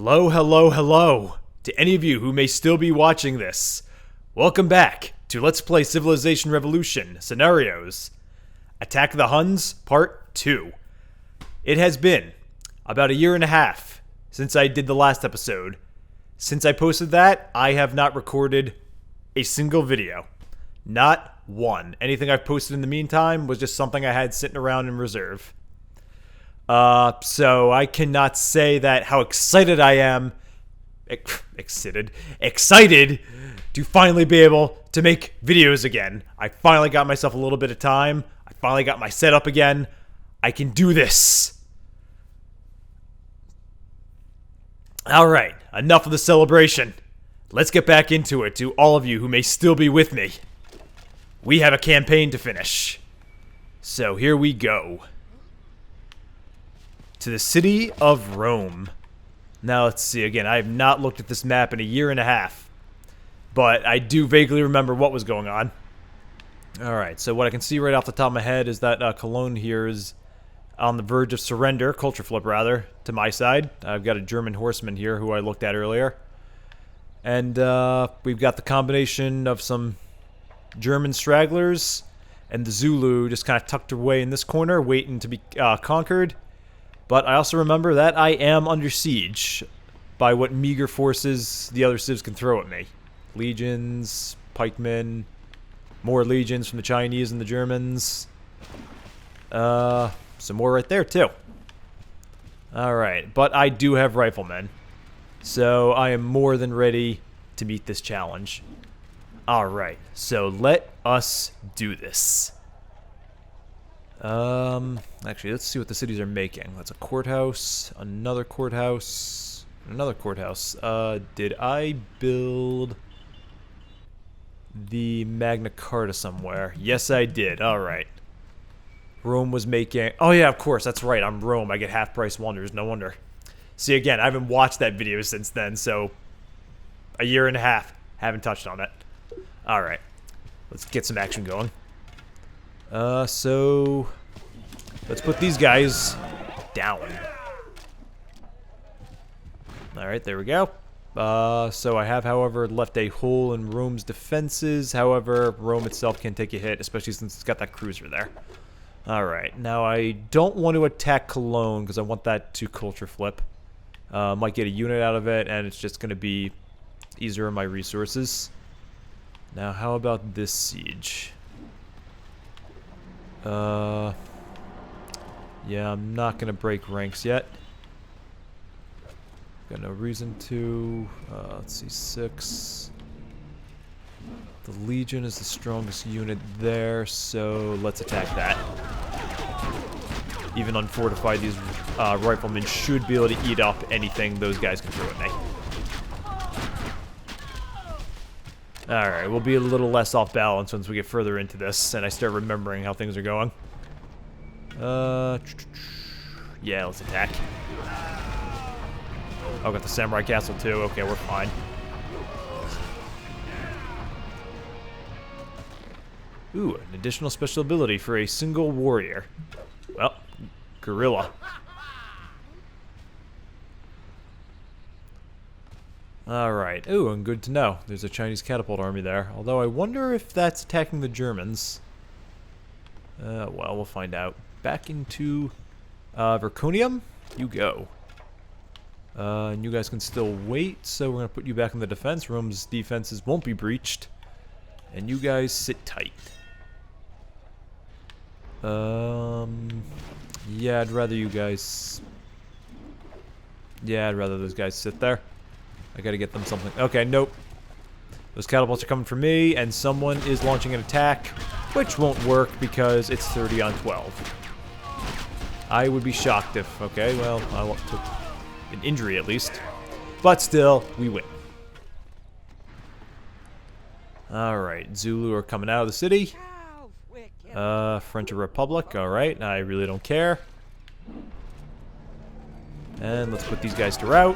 Hello, hello, hello to any of you who may still be watching this. Welcome back to Let's Play Civilization Revolution Scenarios Attack the Huns Part 2. It has been about a year and a half since I did the last episode. Since I posted that, I have not recorded a single video. Not one. Anything I've posted in the meantime was just something I had sitting around in reserve. So I cannot say that how excited I am, excited to finally be able to make videos again. I finally got myself a little bit of time. I finally got my setup again. I can do this. Alright, enough of the celebration. Let's get back into it to all of you who may still be with me. We have a campaign to finish. So here we go. To the city of Rome. Now let's see, again, I have not looked at this map in a year and a half. But I do vaguely remember what was going on. Alright, so what I can see right off the top of my head is that Cologne here is on the verge of surrender, culture flip rather, to my side. I've got a German horseman here who I looked at earlier. And we've got the combination of some German stragglers and the Zulu just kind of tucked away in this corner, waiting to be conquered. But I also remember that I am under siege by what meager forces the other civs can throw at me. Legions, pikemen, more legions from the Chinese and the Germans. Some more right there, too. Alright, but I do have riflemen. So I am more than ready to meet this challenge. Alright, so let us do this. Actually, let's see what the cities are making. That's a courthouse, another courthouse, another courthouse. Did I build the Magna Carta somewhere? Yes, I did. Alright. Rome was making... Oh, yeah, of course. That's right. I'm Rome. I get half-price wonders. No wonder. See, again, I haven't watched that video since then, so... A year and a half. Haven't touched on it. Alright. Let's get some action going. So... Let's put these guys down. Alright, there we go. So I have, however, left a hole in Rome's defenses. However, Rome itself can take a hit, especially since it's got that cruiser there. Alright, now I don't want to attack Cologne because I want that to culture flip. Might get a unit out of it, and it's just going to be easier on my resources. Now, how about this siege? Yeah, I'm not going to break ranks yet. Got no reason to. Let's see, 6. The Legion is the strongest unit there, so let's attack that. Even unfortified, these riflemen should be able to eat up anything those guys can throw at me. Alright, we'll be a little less off balance once we get further into this and I start remembering how things are going. Yeah, let's attack. Oh, got the Samurai Castle too. Okay, we're fine. Ooh, an additional special ability for a single warrior. Well, guerrilla. Alright. Ooh, and good to know. There's a Chinese catapult army there. Although I wonder if that's attacking the Germans. Well, we'll find out. Back into Verconium, you go. And you guys can still wait, so we're going to put you back in the defense. Rome's defenses won't be breached. And you guys sit tight. Yeah, I'd rather you guys... Yeah, I'd rather those guys sit there. I gotta get them something. Okay, nope. Those catapults are coming for me, and someone is launching an attack, which won't work because it's 30 on 12. I would be shocked if... Okay, well, I took an injury at least. But still, we win. Alright, Zulu are coming out of the city. French Republic, alright, I really don't care. And let's put these guys to rout.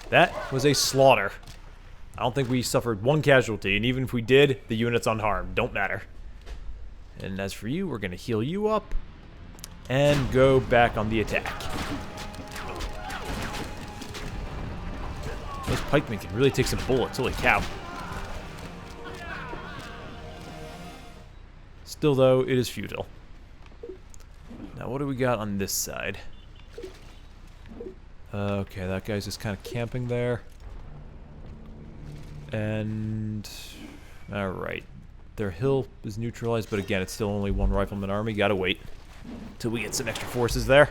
That was a slaughter. I don't think we suffered one casualty, and even if we did, the unit's unharmed. Don't matter. And as for you, we're going to heal you up and go back on the attack. Those pikemen can really take some bullets. Holy cow. Still, though, it is futile. Now, what do we got on this side? Okay, that guy's just kind of camping there. And... alright. Their hill is neutralized, but again, it's still only one rifleman army. Gotta wait till we get some extra forces there.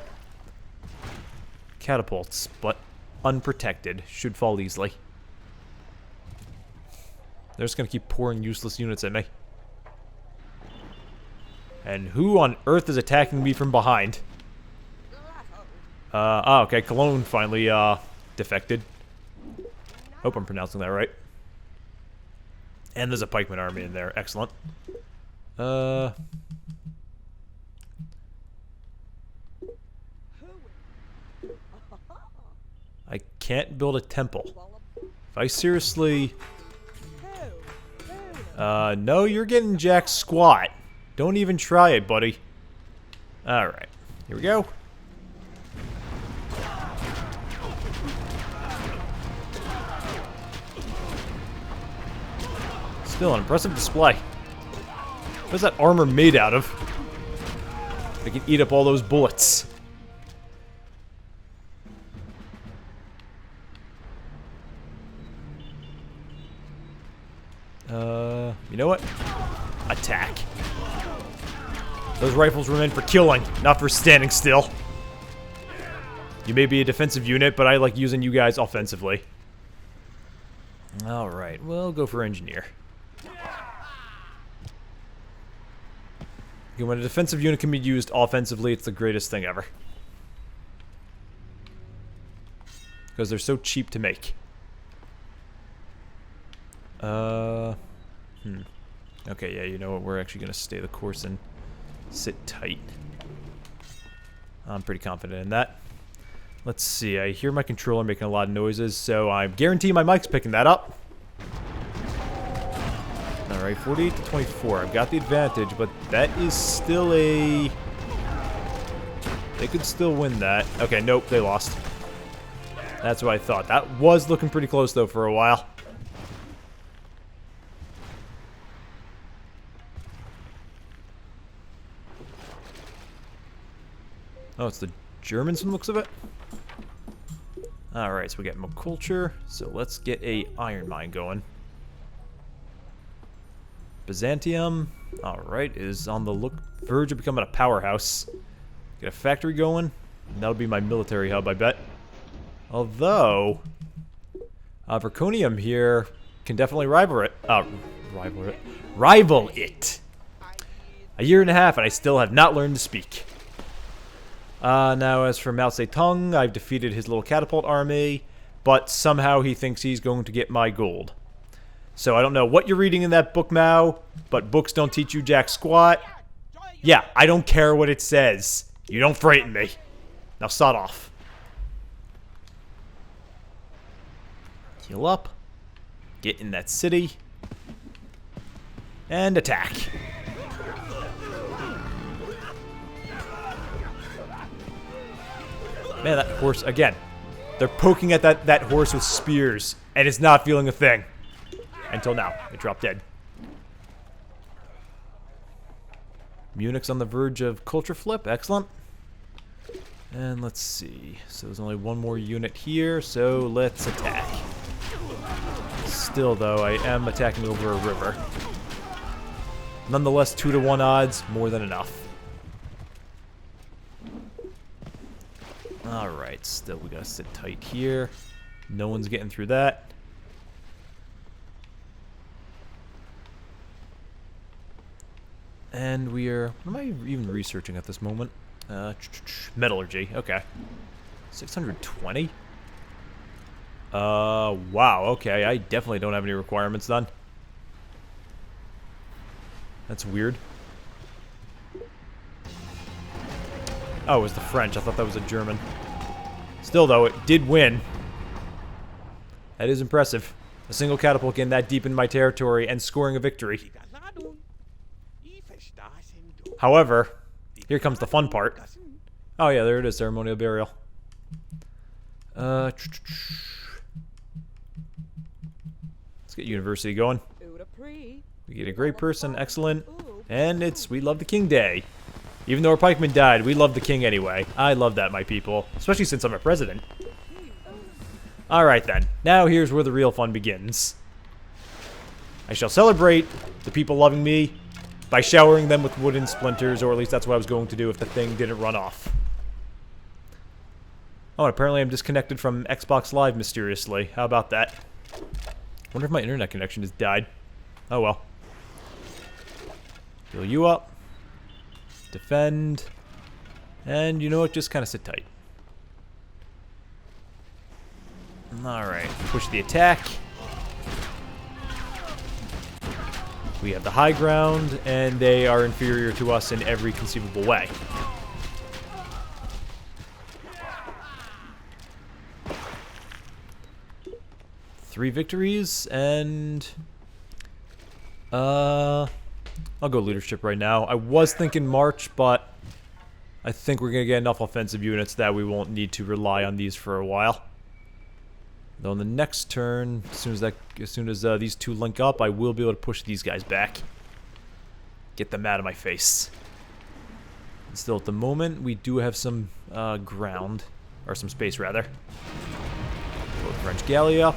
Catapults, but unprotected. Should fall easily. They're just gonna keep pouring useless units at me. And who on earth is attacking me from behind? Oh, okay, Cologne finally, defected. Hope I'm pronouncing that right. And there's a pikeman army in there. Excellent. I can't build a temple. If I seriously... no, you're getting jack squat. Don't even try it, buddy. Alright. Here we go. Still an impressive display. What is that armor made out of? They can eat up all those bullets. You know what? Attack. Those rifles were meant for killing, not for standing still. You may be a defensive unit, but I like using you guys offensively. Alright, we'll go for engineer. When a defensive unit can be used offensively, it's the greatest thing ever. Because they're so cheap to make. Okay, yeah, you know what? We're actually going to stay the course and sit tight. I'm pretty confident in that. Let's see. I hear my controller making a lot of noises, so I guarantee my mic's picking that up. Alright, 48 to 24. I've got the advantage, but that is still a... they could still win that. Okay, nope, they lost. That's what I thought. That was looking pretty close, though, for a while. Oh, it's the Germans from the looks of it? Alright, so we got more culture. So let's get a iron mine going. Byzantium, alright, is on the verge of becoming a powerhouse. Get a factory going. And that'll be my military hub, I bet. Although, Verconium here can definitely rival it. Rival it. A year and a half, and I still have not learned to speak. Now, as for Mao Zedong, I've defeated his little catapult army, but somehow he thinks he's going to get my gold. So I don't know what you're reading in that book, Mao, but books don't teach you jack squat. Yeah, I don't care what it says. You don't frighten me. Now sod off. Heal up. Get in that city. And attack. Man, that horse, again. They're poking at that horse with spears, and it's not feeling a thing. Until now. It dropped dead. Munich's on the verge of culture flip. Excellent. And let's see. So there's only one more unit here, so let's attack. Still, though, I am attacking over a river. Nonetheless, 2-to-1 odds, more than enough. Alright, still we gotta sit tight here. No one's getting through that. And we are... what am I even researching at this moment? Metallurgy, okay. 620? Wow, okay. I definitely don't have any requirements done. That's weird. Oh, it was the French. I thought that was a German. Still, though, it did win. That is impressive. A single catapult getting that deep in my territory and scoring a victory. However, here comes the fun part. Oh yeah, there it is, ceremonial burial. Let's get university going. We get a great person, excellent, and it's We Love the King Day. Even though our pikeman died, we love the king anyway. I love that, my people, especially since I'm a president. Alright then, now here's where the real fun begins. I shall celebrate the people loving me by showering them with wooden splinters, or at least that's what I was going to do if the thing didn't run off. Oh, and apparently I'm disconnected from Xbox Live mysteriously. How about that? Wonder if my internet connection has died. Oh well. Heal you up. Defend. And you know what? Just kind of sit tight. Alright, push the attack. We have the high ground, and they are inferior to us in every conceivable way. Three victories, and I'll go leadership right now. I was thinking March, but I think we're gonna get enough offensive units that we won't need to rely on these for a while. Though on the next turn, as soon as these two link up, I will be able to push these guys back. Get them out of my face. And still, at the moment, we do have some ground, or some space rather. Put the French galley up.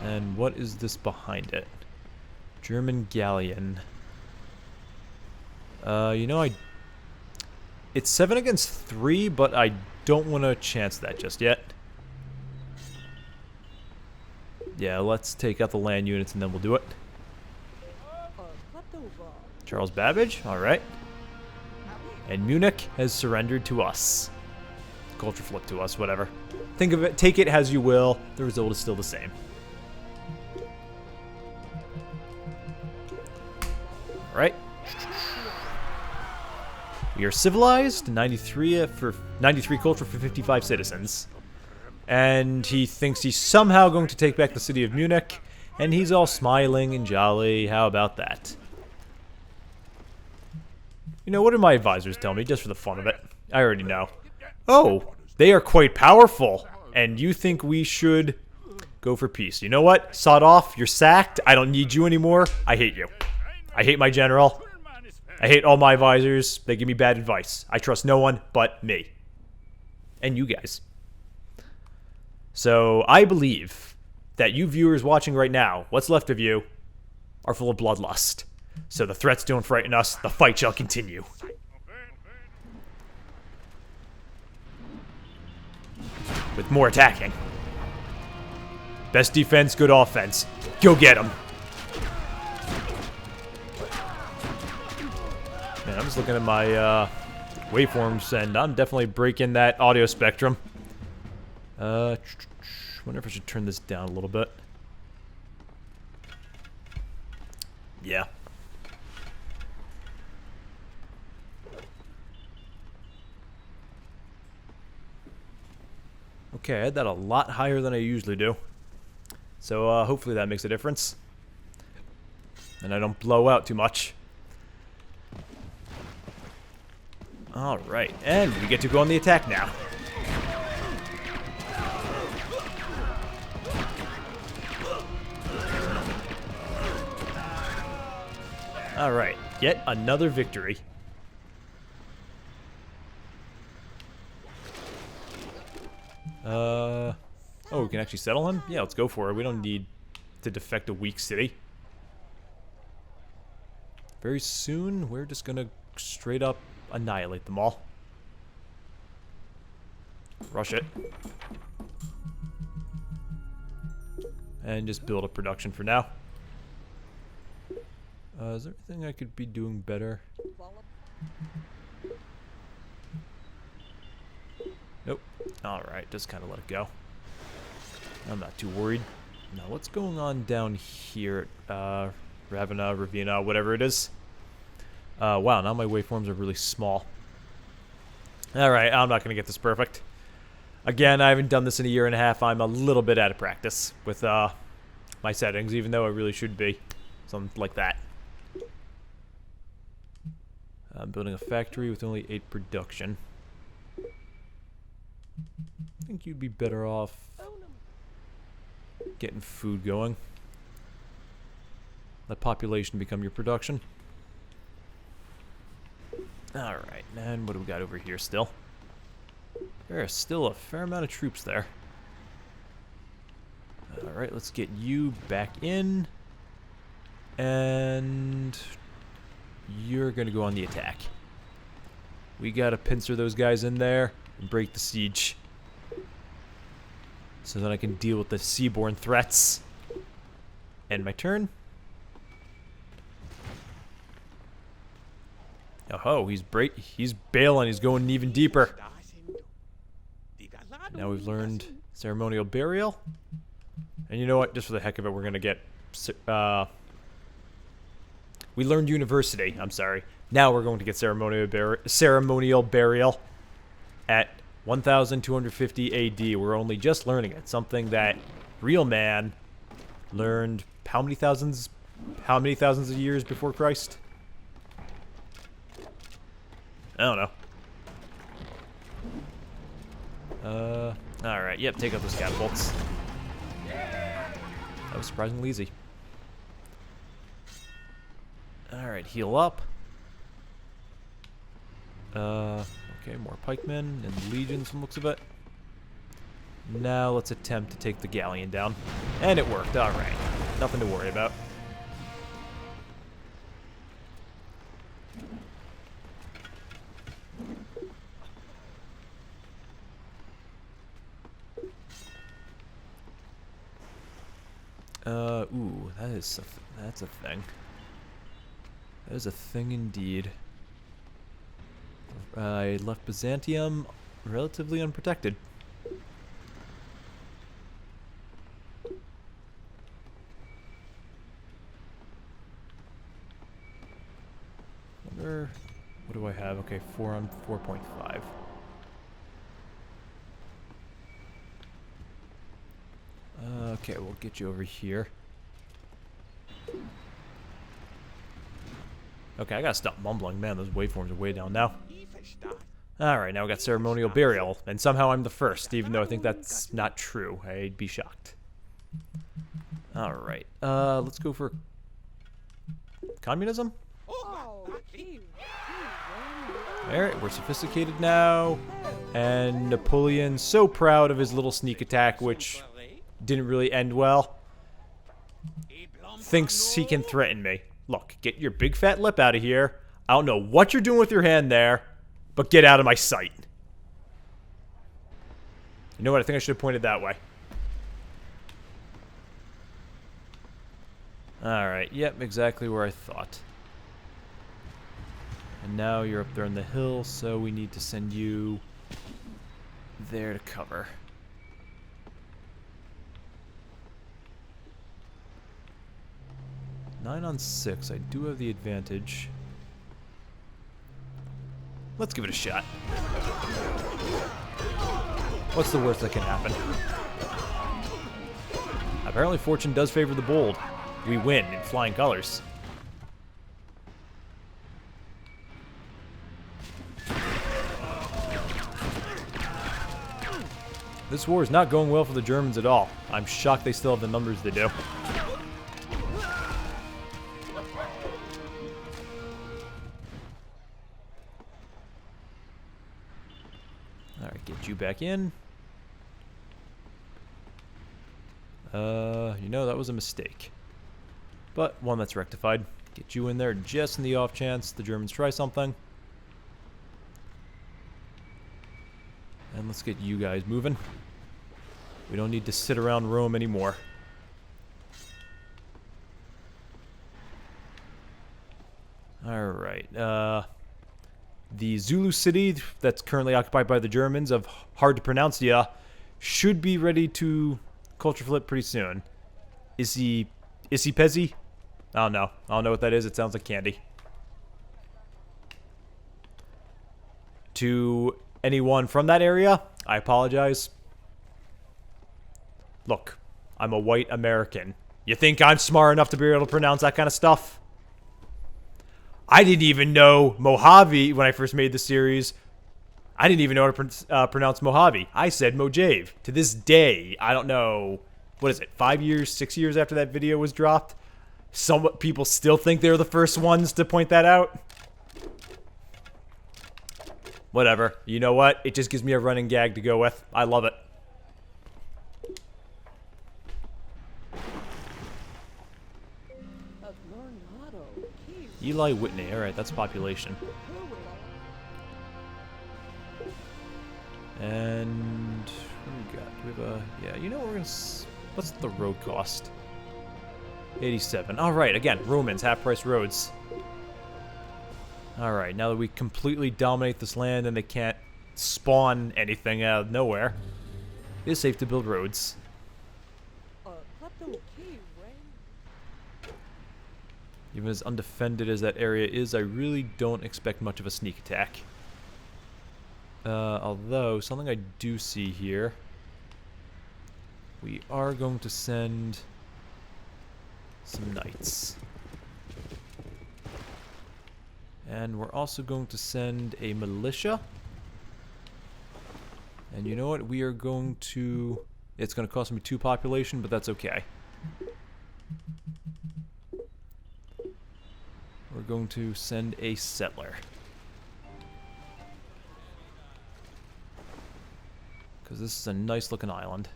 And what is this behind it? German galleon. You know, it's 7 against 3, but I don't want to chance that just yet. Yeah, let's take out the land units and then we'll do it. Charles Babbage, alright. And Munich has surrendered to us. Culture flip to us, whatever. Think of it, take it as you will. The result is still the same. Alright. We are civilized, 93 culture for 55 citizens. And he thinks he's somehow going to take back the city of Munich, and he's all smiling and jolly. How about that? You know, what did my advisors tell me, just for the fun of it? I already know. Oh, they are quite powerful, and you think we should go for peace. You know what? Sod off, you're sacked, I don't need you anymore, I hate you. I hate my general. I hate all my advisors, they give me bad advice. I trust no one but me. And you guys. So, I believe that you viewers watching right now, what's left of you, are full of bloodlust. So the threats don't frighten us, the fight shall continue. With more attacking. Best defense, good offense. Go get him. Man, I'm just looking at my waveforms, and I'm definitely breaking that audio spectrum. Wonder if I should turn this down a little bit. Yeah. Okay, I had that a lot higher than I usually do. So, hopefully that makes a difference. And I don't blow out too much. Alright, and we get to go on the attack now. Alright, yet another victory. Oh, we can actually settle him? Yeah, let's go for it. We don't need to defect a weak city. Very soon, we're just gonna straight up annihilate them all. Rush it. And just build up production for now. Is there anything I could be doing better? Nope. Alright, just kind of let it go. I'm not too worried. Now, what's going on down here at Ravenna, Ravenna, whatever it is? Wow, now my waveforms are really small. Alright, I'm not going to get this perfect. Again, I haven't done this in a year and a half. I'm a little bit out of practice with my settings, even though I really should be. Something like that. I'm building a factory with only 8 production. I think you'd be better off getting food going. Let population become your production. Alright, and what do we got over here still? There are still a fair amount of troops there. Alright, let's get you back in. And you're going to go on the attack. We got to pincer those guys in there and break the siege. So then I can deal with the seaborne threats. End my turn. Oh, he's bailing. He's going even deeper. Now we've learned ceremonial burial. And you know what? Just for the heck of it, we're going to get... we learned university. I'm sorry. Now we're going to get ceremonial burial at 1250 AD. We're only just learning it. Something that real man learned how many thousands of years before Christ? I don't know. Alright, yep, take out those catapults. That was surprisingly easy. Alright, heal up. Okay, more pikemen and legions from the looks of it. Now let's attempt to take the galleon down. And it worked, alright. Nothing to worry about. Ooh, that's a thing. That is a thing indeed. I left Byzantium relatively unprotected. Wonder, what do I have? Okay, 4 on 4.5. Okay, we'll get you over here. Okay, I gotta stop mumbling. Man, those waveforms are way down now. Alright, now we got ceremonial burial, and somehow I'm the first, even though I think that's not true. I'd be shocked. Alright, let's go for communism? Alright, we're sophisticated now, and Napoleon's so proud of his little sneak attack, which didn't really end well. Thinks he can threaten me. Look, get your big fat lip out of here. I don't know what you're doing with your hand there, but get out of my sight. You know what? I think I should have pointed that way. Alright, yep, exactly where I thought. And now you're up there on the hill, so we need to send you there to cover. Nine on 6. I do have the advantage. Let's give it a shot. What's the worst that can happen? Apparently fortune does favor the bold. We win in flying colors. This war is not going well for the Germans at all. I'm shocked they still have the numbers they do. Alright, get you back in. You know, that was a mistake. But one that's rectified. Get you in there just in the off chance the Germans try something. And let's get you guys moving. We don't need to sit around Rome anymore. Alright, the Zulu city that's currently occupied by the Germans of hard to pronounce should be ready to culture flip pretty soon. Issy Pezzy? I don't know. I don't know what that is. It sounds like candy. To anyone from that area, I apologize. Look, I'm a white American. You think I'm smart enough to be able to pronounce that kind of stuff? I didn't even know Mojave when I first made the series. I didn't even know how to pronounce Mojave. I said Mojave. To this day, I don't know, what is it, 5 years, 6 years after that video was dropped? Some people still think they're the first ones to point that out. Whatever. You know what? It just gives me a running gag to go with. I love it. Eli Whitney. Alright, that's population. And what do we got? Do we have a... Yeah, you know what we're gonna... What's the road cost? 87. Alright, again, Romans, half-price roads. Alright, now that we completely dominate this land and they can't spawn anything out of nowhere, it is safe to build roads. Even as undefended as that area is, I really don't expect much of a sneak attack. Although, something I do see here, we are going to send some knights. And we're also going to send a militia. And you know what? We are going to... It's going to cost me 2 population, but that's okay. We're going to send a settler. Because this is a nice looking island.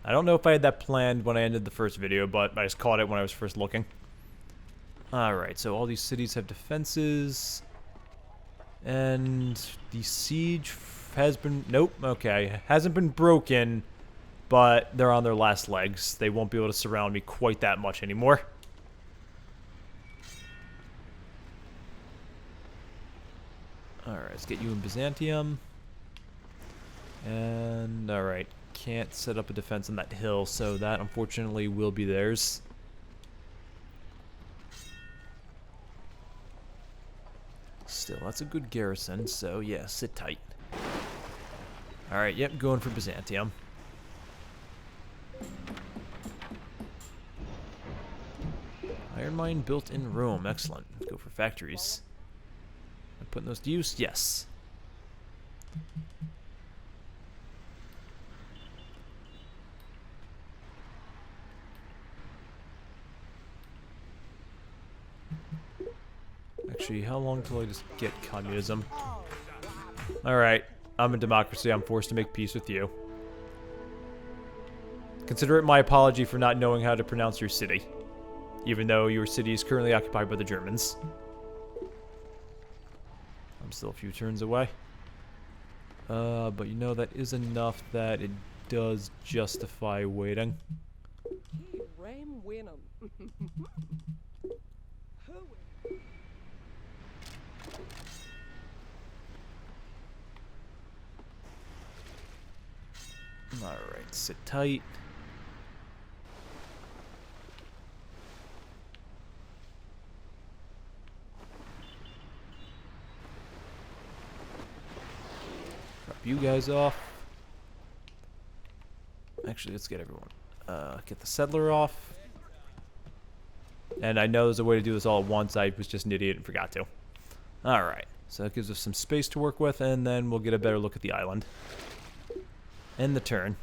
I don't know if I had that planned when I ended the first video, but I just caught it when I was first looking. Alright, so all these cities have defenses. And the siege has been... Nope, okay. Hasn't been broken, but they're on their last legs. They won't be able to surround me quite that much anymore. Alright, let's get you in Byzantium. And, alright. Can't set up a defense on that hill, so that unfortunately will be theirs. Still, that's a good garrison, so yeah, sit tight. Alright, yep, going for Byzantium. Iron mine built in Rome, excellent. Let's go for factories. Am I putting those to use? Yes. Actually, how long till I just get communism? Alright, I'm a democracy. I'm forced to make peace with you. Consider it my apology for not knowing how to pronounce your city. Even though your city is currently occupied by the Germans. I'm still a few turns away. But you know, that is enough that it does justify waiting. Alright, sit tight. Drop you guys off. Actually, let's get everyone. Get the settler off. And I know there's a way to do this all at once. I was just an idiot and forgot to. Alright, so that gives us some space to work with, and then we'll get a better look at the island. End the turn.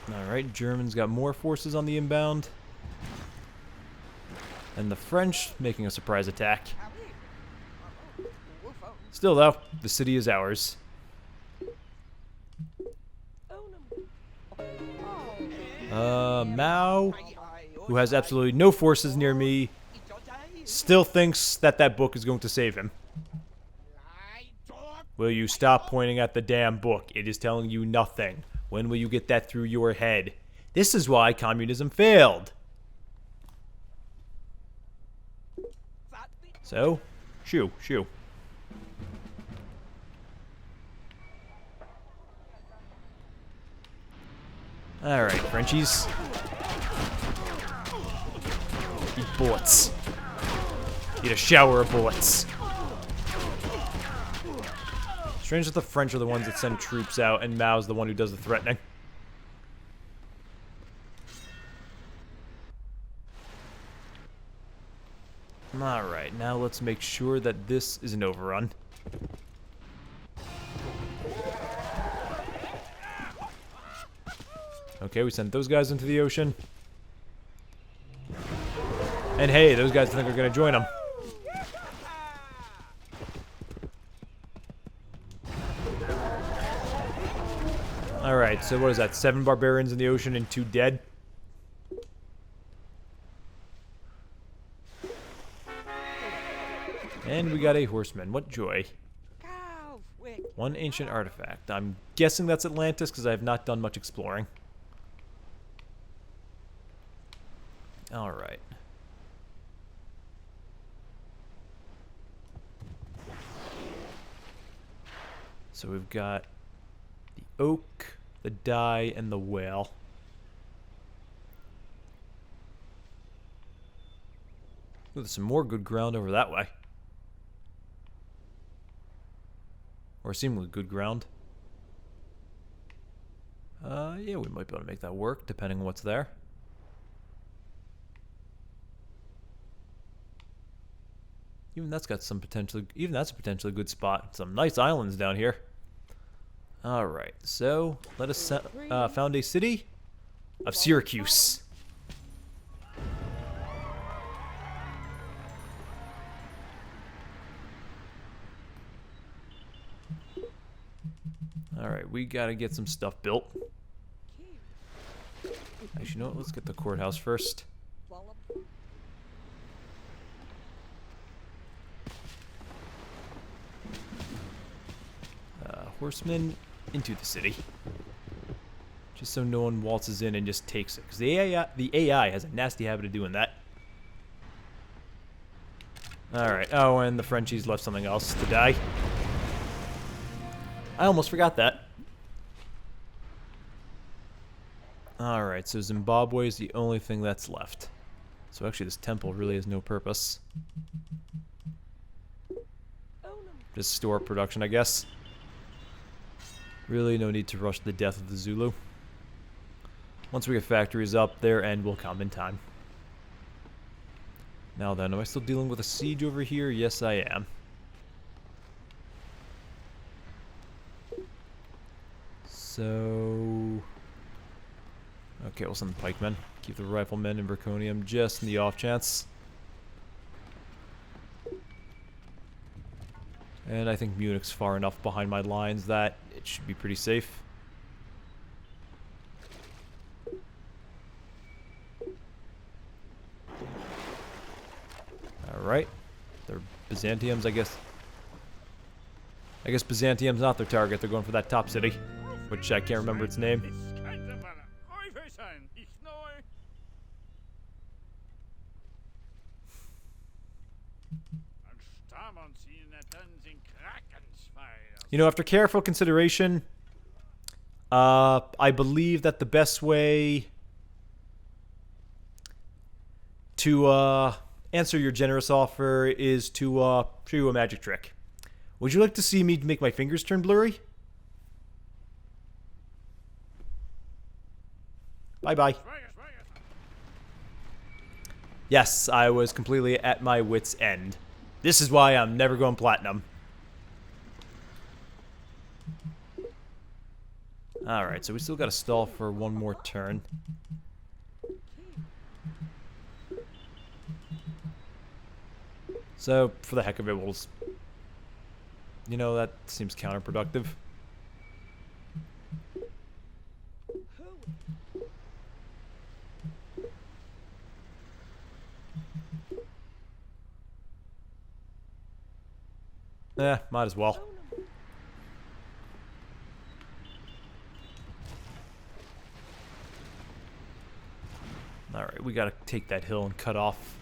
Alright, Germans got more forces on the inbound. And the French making a surprise attack. Still though, the city is ours. Mao, who has absolutely no forces near me, still thinks that that book is going to save him. Will you stop pointing at the damn book? It is telling you nothing. When will you get that through your head? This is why communism failed. So, shoo, shoo. Alright, Frenchies. Eat bullets. Eat a shower of bullets. Strange that the French are the ones that send troops out, and Mao's the one who does the threatening. Alright, now let's make sure that this is an overrun. Okay, we sent those guys into the ocean. And hey, those guys think we're going to join them. Alright, so what is that? 7 barbarians in the ocean and 2 dead? And we got a horseman. What joy. 1 ancient artifact. I'm guessing that's Atlantis because I have not done much exploring. Alright. So we've got the oak, the dye, and the whale. Ooh, there's some more good ground over that way. Or seemingly good ground. Yeah, we might be able to make that work, depending on what's there. Even that's got some potentially... Even that's a potentially good spot. Some nice islands down here. Alright, so let us found a city of Syracuse. Alright, we gotta get some stuff built. Actually, you know what? Let's get the courthouse first. Horsemen into the city. Just so no one waltzes in and just takes it. Because the AI has a nasty habit of doing that. Alright. Oh, and the Frenchies left something else to die. I almost forgot that. Alright, so Zimbabwe is the only thing that's left. So actually this temple really has no purpose. Just store production, I guess. Really no need to rush the death of the Zulu. Once we get factories up, their end will come in time. Now then, am I still dealing with a siege over here? Yes, I am. So... Okay, we'll send the pikemen. Keep the riflemen in Braconium just in the off chance. And I think Munich's far enough behind my lines that it should be pretty safe. Alright. They're Byzantiums, I guess. I guess Byzantium's not their target. They're going for that top city, which I can't remember its name. You know, after careful consideration, I believe that the best way to answer your generous offer is to show you a magic trick. Would you like to see me make my fingers turn blurry? Bye-bye. Yes, I was completely at my wit's end. This is why I'm never going platinum. Alright, so we still got to stall for one more turn. So, for the heck of it, we'll just... You know, that seems counterproductive. Might as well. Alright, we gotta take that hill and cut off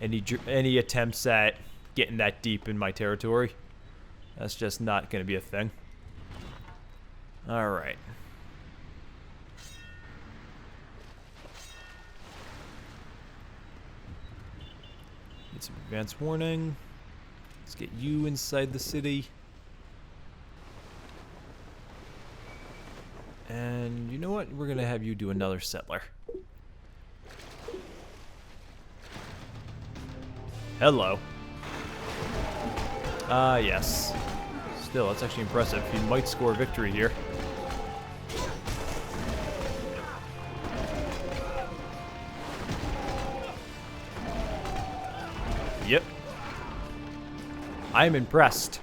any attempts at getting that deep in my territory. That's just not gonna be a thing. Alright. Need some advance warning. Let's get you inside the city. And you know what? We're going to have you do another settler. Hello. Yes. Still, that's actually impressive. You might score victory here. Yep. I'm impressed.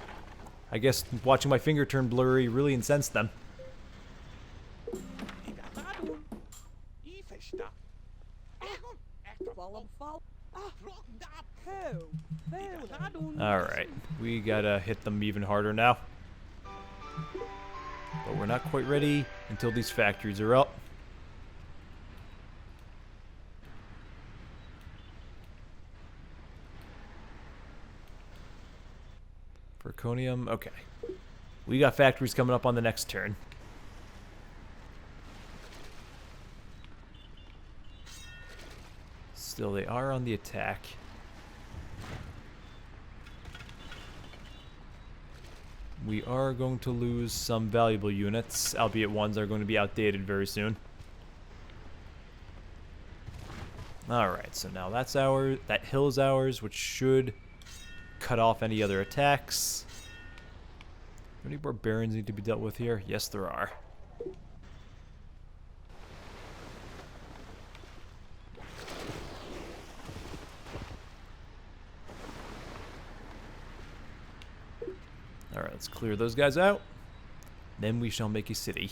I guess watching my finger turn blurry really incensed them. Alright, we gotta hit them even harder now. But we're not quite ready until these factories are up. Zirconium, okay. We got factories coming up on the next turn. Still, they are on the attack. We are going to lose some valuable units, albeit ones are going to be outdated very soon. Alright, so now that's ours. That hill is ours, which should cut off any other attacks. Any barbarians need to be dealt with here? Yes, there are. Alright, let's clear those guys out. Then we shall make a city.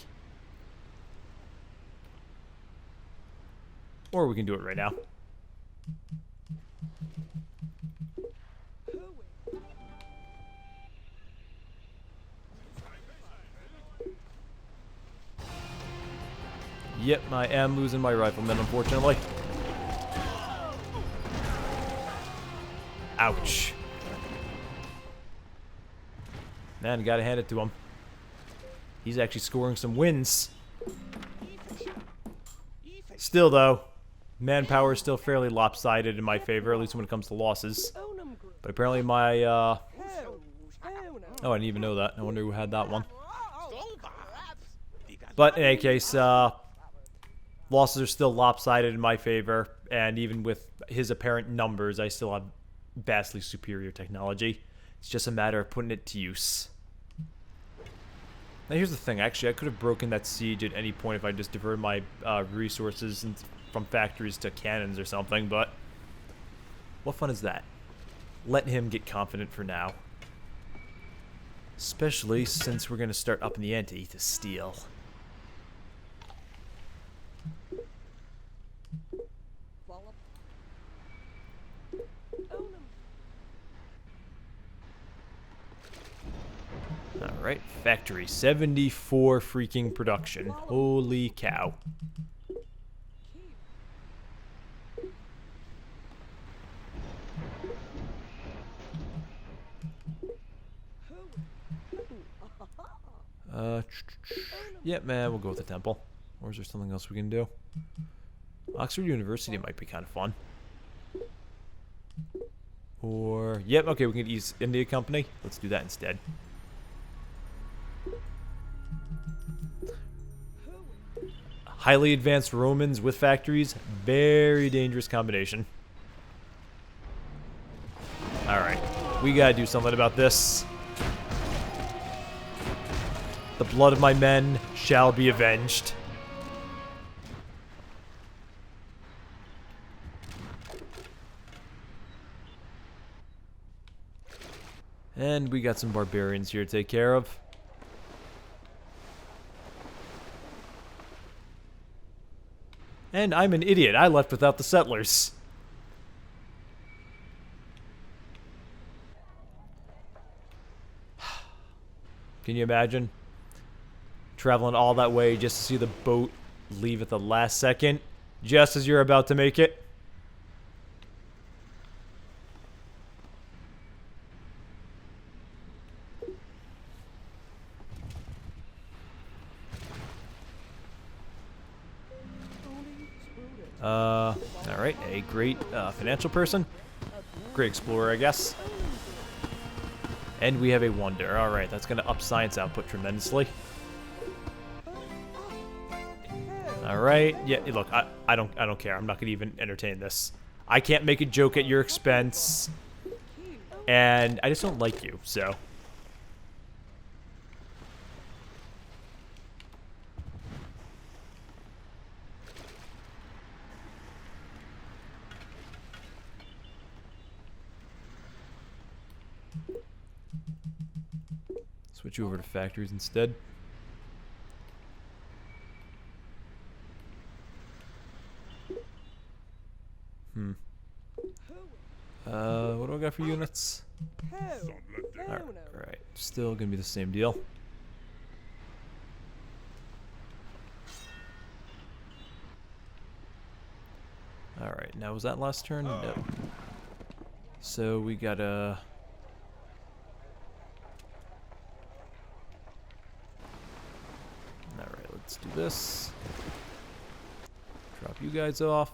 Or we can do it right now. Yep, I am losing my riflemen, unfortunately. Ouch. Man, gotta hand it to him. He's actually scoring some wins. Still, though, manpower is still fairly lopsided in my favor, at least when it comes to losses. But apparently my, Oh, I didn't even know that. I wonder who had that one. But in any case, losses are still lopsided in my favor, and even with his apparent numbers, I still have vastly superior technology. It's just a matter of putting it to use. Now here's the thing, actually, I could have broken that siege at any point if I just diverted my resources from factories to cannons or something, but what fun is that? Let him get confident for now. Especially since we're going to start upping the ante to steel. Alright, factory. 74 freaking production. Holy cow. Yeah, man, we'll go with the temple. Or is there something else we can do? Oxford University might be kind of fun. Or, yep, okay, we can get East India Company. Let's do that instead. Highly advanced Romans with factories, very dangerous combination. Alright, we gotta do something about this. The blood of my men shall be avenged. And we got some barbarians here to take care of. And I'm an idiot. I left without the settlers. Can you imagine? Traveling all that way just to see the boat leave at the last second, just as you're about to make it. Alright, a great financial person. Great explorer, I guess. And we have a wonder. Alright, that's going to up science output tremendously. All right. Yeah. Look, I don't care. I'm not gonna even entertain this. I can't make a joke at your expense, and I just don't like you. So. Switch over to factories instead. What do I got for units? Alright, still gonna be the same deal. Alright, now was that last turn? No. So we gotta... Alright, let's do this. Drop you guys off.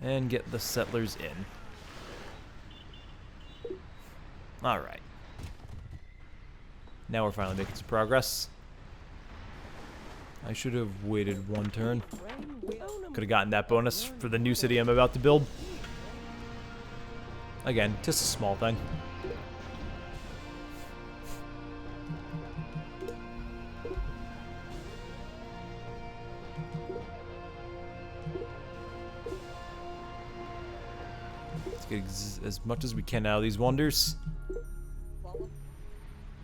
And get the settlers in. Alright. Now we're finally making some progress. I should have waited one turn. Could have gotten that bonus for the new city I'm about to build. Again, just a small thing. Let's get as much as we can out of these wonders.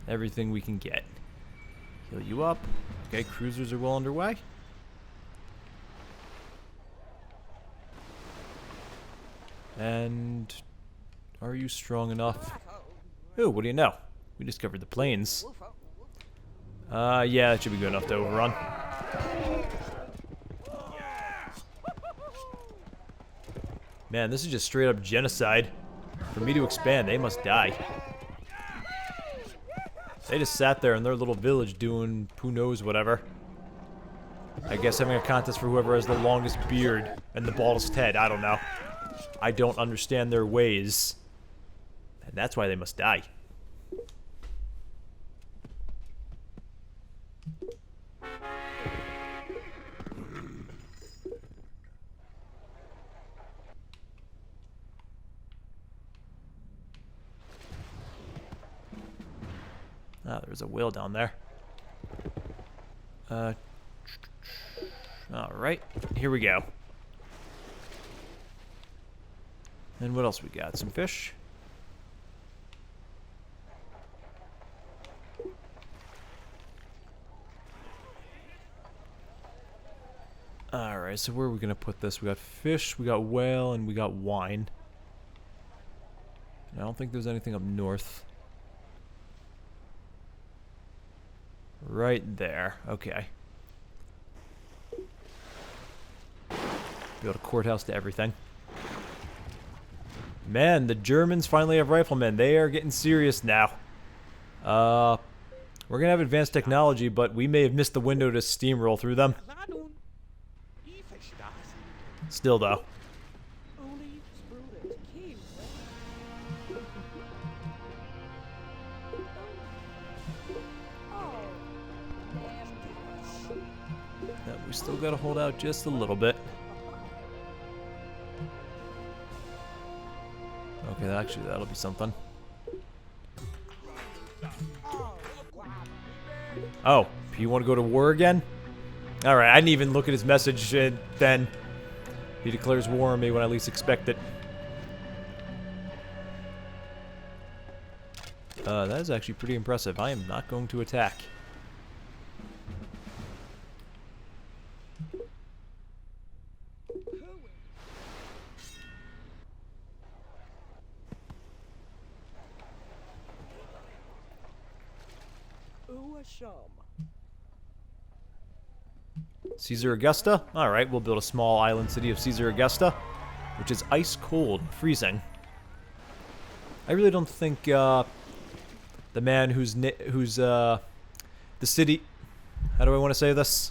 Everything we can get. Heal you up. Okay, cruisers are well underway. And are you strong enough? Ooh, what do you know? We discovered the plains. Yeah, that should be good enough to overrun. Man, this is just straight up genocide. For me to expand, they must die. They just sat there in their little village doing who knows whatever. I guess having a contest for whoever has the longest beard and the baldest head. I don't know. I don't understand their ways. And that's why they must die. Ah, there's a whale down there. Alright, here we go. And what else we got? Some fish. Alright, so where are we going to put this? We got fish, we got whale, and we got wine. And I don't think there's anything up north. Right there. Okay. Build a courthouse to everything. Man, the Germans finally have riflemen. They are getting serious now. We're gonna have advanced technology, but we may have missed the window to steamroll through them. Still, though. We still gotta hold out just a little bit. Okay, actually, that'll be something. Oh, you want to go to war again? Alright, I didn't even look at his message then. He declares war on me when I least expect it. That is actually pretty impressive. I am not going to attack. Caesar Augusta? Alright, we'll build a small island city of Caesar Augusta, which is ice cold, freezing. I really don't think the man who's the city... How do I want to say this?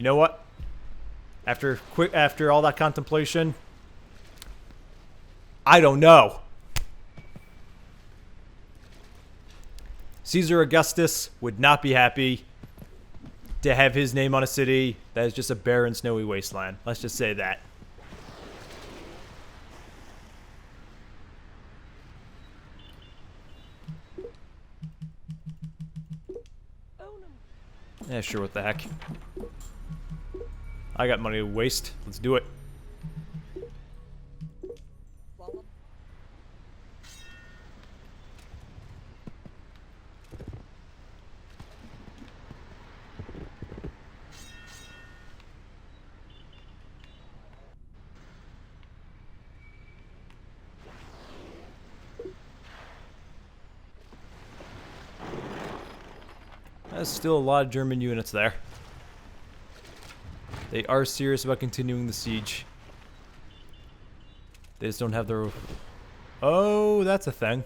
know what? After all that contemplation, I don't know. Caesar Augustus would not be happy to have his name on a city that is just a barren, snowy wasteland. Let's just say that. Yeah, sure, what the heck. I got money to waste. Let's do it. There's still a lot of German units there. They are serious about continuing the siege. They just don't have their... Oh, that's a thing.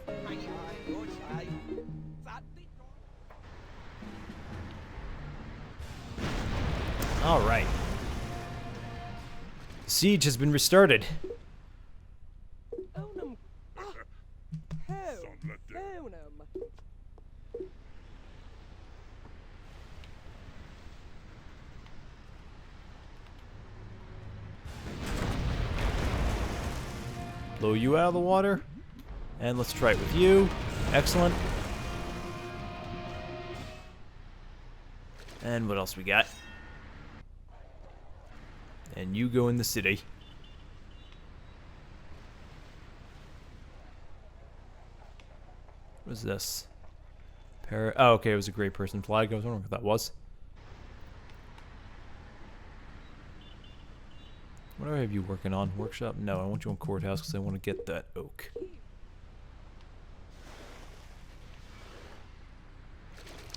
Alright. The siege has been restarted. Blow you out of the water. And let's try it with you. Excellent. And what else we got? And you go in the city. What is this? Oh, okay, it was a great person flag. I was wondering what that was. What do I have you working on? Workshop? No, I want you on courthouse because I want to get that oak. You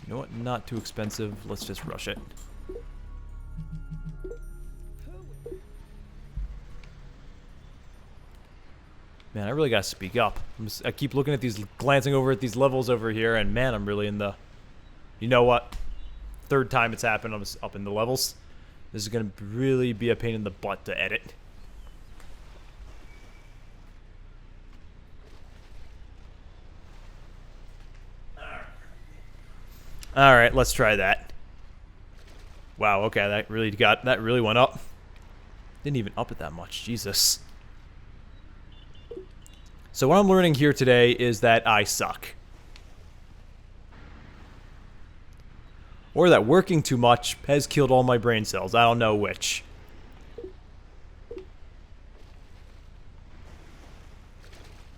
know what? Not too expensive. Let's just rush it. Man, I really gotta speak up. I keep looking at these, glancing over at these levels over here, and man, I'm really in the... You know what? Third time it's happened, I'm up in the levels. This is gonna really be a pain in the butt to edit. Alright, let's try that. Wow, okay, that really went up. Didn't even up it that much, Jesus. So what I'm learning here today is that I suck. Or that working too much has killed all my brain cells. I don't know which.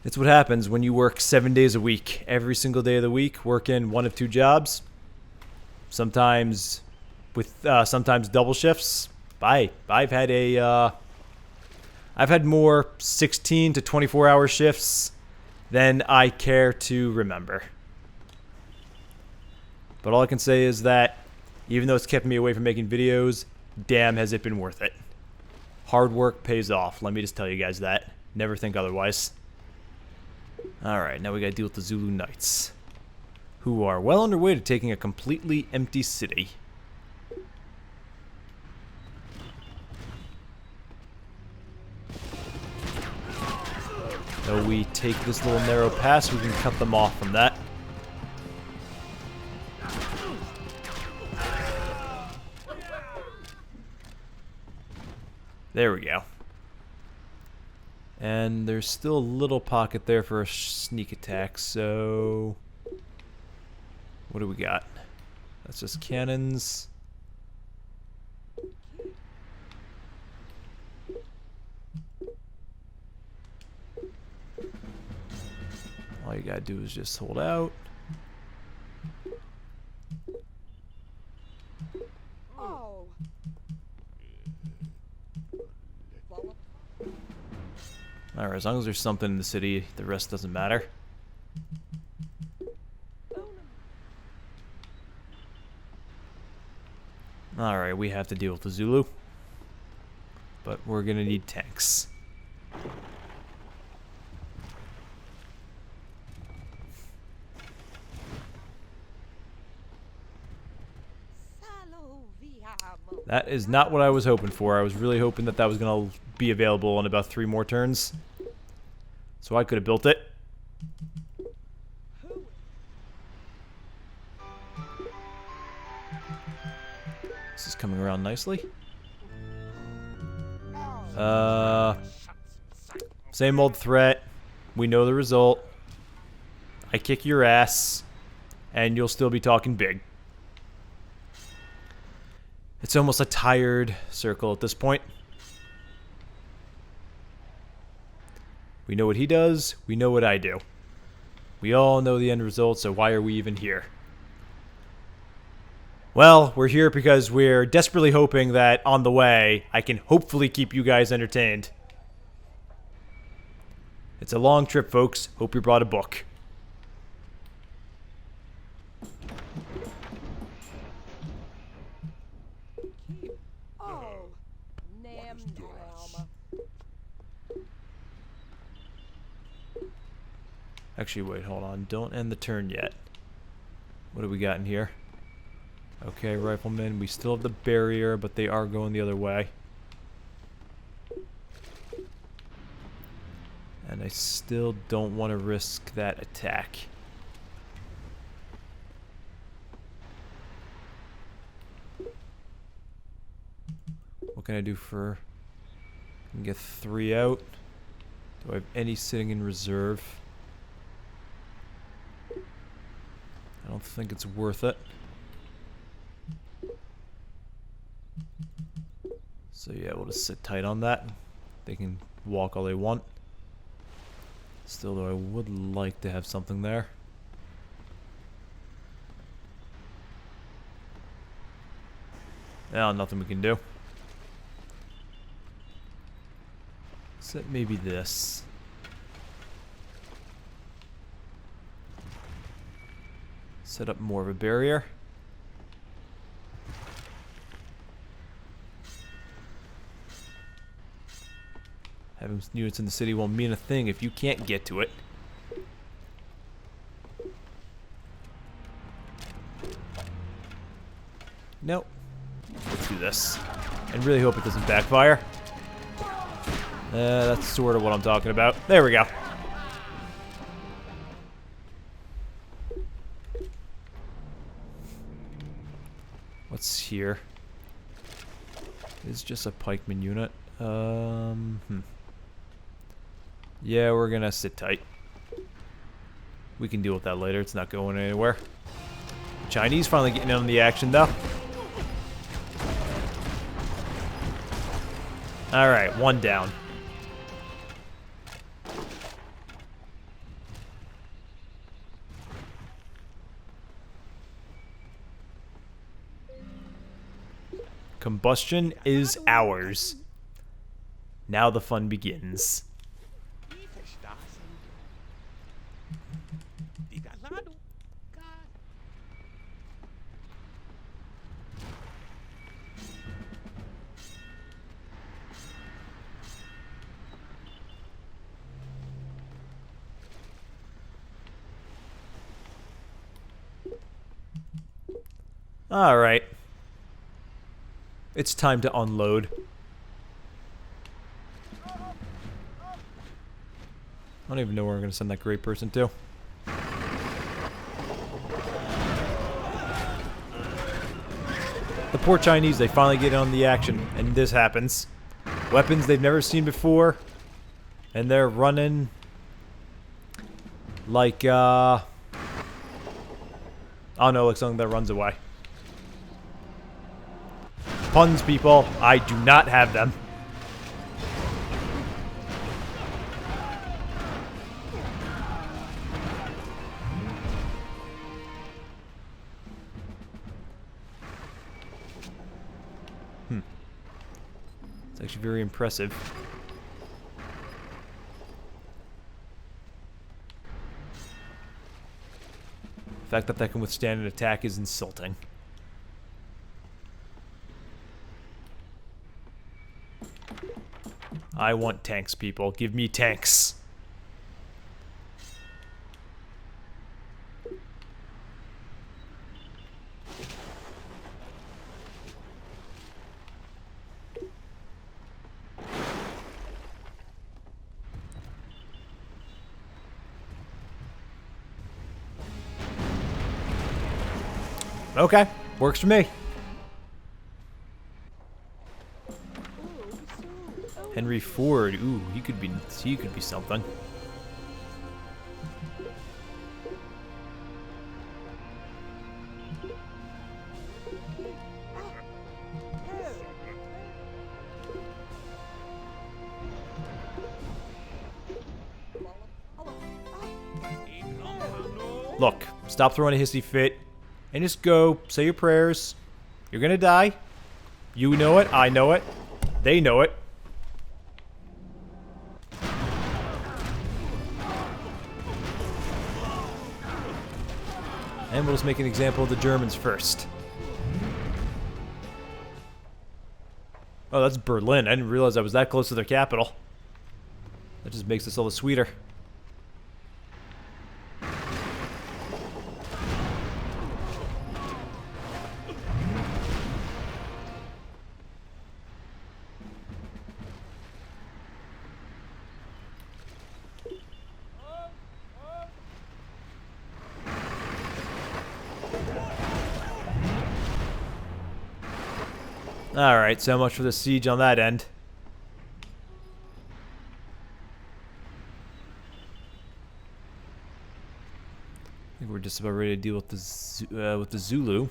It's what happens when you work 7 days a week. Every single day of the week, working one of two jobs. Sometimes with sometimes double shifts. I've had more 16 to 24 hour shifts than I care to remember. But all I can say is that, even though it's kept me away from making videos, damn has it been worth it. Hard work pays off, let me just tell you guys that. Never think otherwise. Alright, now we gotta deal with the Zulu Knights, who are well underway to taking a completely empty city. So we take this little narrow pass, we can cut them off from that. There we go. And there's still a little pocket there for a sneak attack, so... What do we got? That's just cannons. All you gotta do is just hold out. Alright, as long as there's something in the city, the rest doesn't matter. Alright, we have to deal with the Zulu. But we're gonna need tanks. That is not what I was hoping for. I was really hoping that that was going to be available in about 3 more turns. So I could have built it. This is coming around nicely. Same old threat. We know the result. I kick your ass, and you'll still be talking big. It's almost a tired circle at this point. We know what he does. We know what I do. We all know the end result, so why are we even here? Well, we're here because we're desperately hoping that on the way, I can hopefully keep you guys entertained. It's a long trip, folks. Hope you brought a book. Actually, wait, hold on. Don't end the turn yet. What do we got in here? Okay, riflemen. We still have the barrier, but they are going the other way. And I still don't want to risk that attack. What can I do for... I can get 3 out. Do I have any sitting in reserve? I don't think it's worth it. So yeah, we'll just sit tight on that. They can walk all they want. Still though, I would like to have something there. Now, nothing we can do. Except maybe this. Set up more of a barrier. Having units in the city won't mean a thing if you can't get to it. Nope. Let's do this. And really hope it doesn't backfire. That's sort of what I'm talking about. There we go. What's here? It's just a pikeman unit. Yeah, we're gonna sit tight. We can deal with that later. It's not going anywhere. Chinese finally getting in on the action, though. Alright, 1 down. Combustion is ours. Now the fun begins. All right. It's time to unload. I don't even know where I'm going to send that great person to. The poor Chinese, they finally get on the action, and this happens. Weapons they've never seen before, and they're running like, I don't know, like something that runs away. Puns, people. I do not have them. It's actually very impressive. The fact that that can withstand an attack is insulting. I want tanks, people. Give me tanks. Okay, works for me. Henry Ford. Ooh, he could be something. Look, stop throwing a hissy fit and just go say your prayers. You're gonna die. You know it, I know it, they know it. And we'll just make an example of the Germans first. Oh, that's Berlin. I didn't realize I was that close to their capital. That just makes this all the sweeter. Alright, so much for the siege on that end. I think we're just about ready to deal with the Zulu.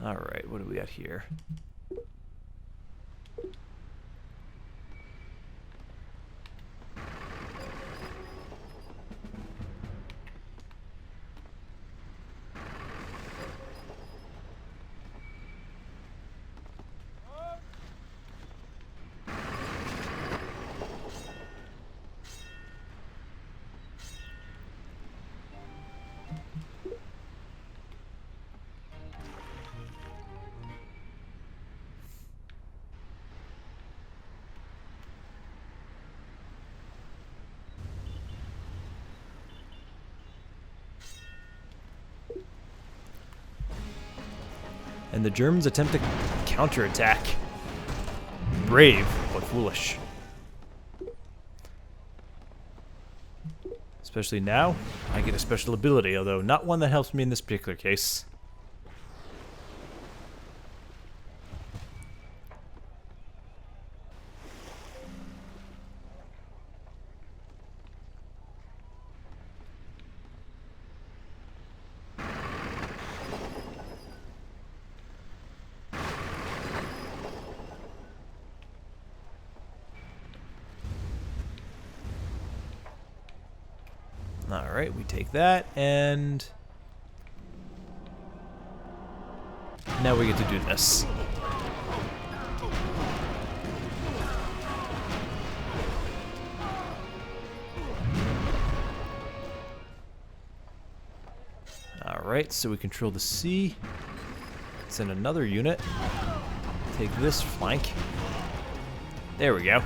Alright, what do we got here? And the Germans attempt to counterattack. Brave, but foolish. Especially now, I get a special ability, although not one that helps me in this particular case. Alright, we take that, and now we get to do this. Alright, so we control the sea. Send another unit. Take this flank. There we go.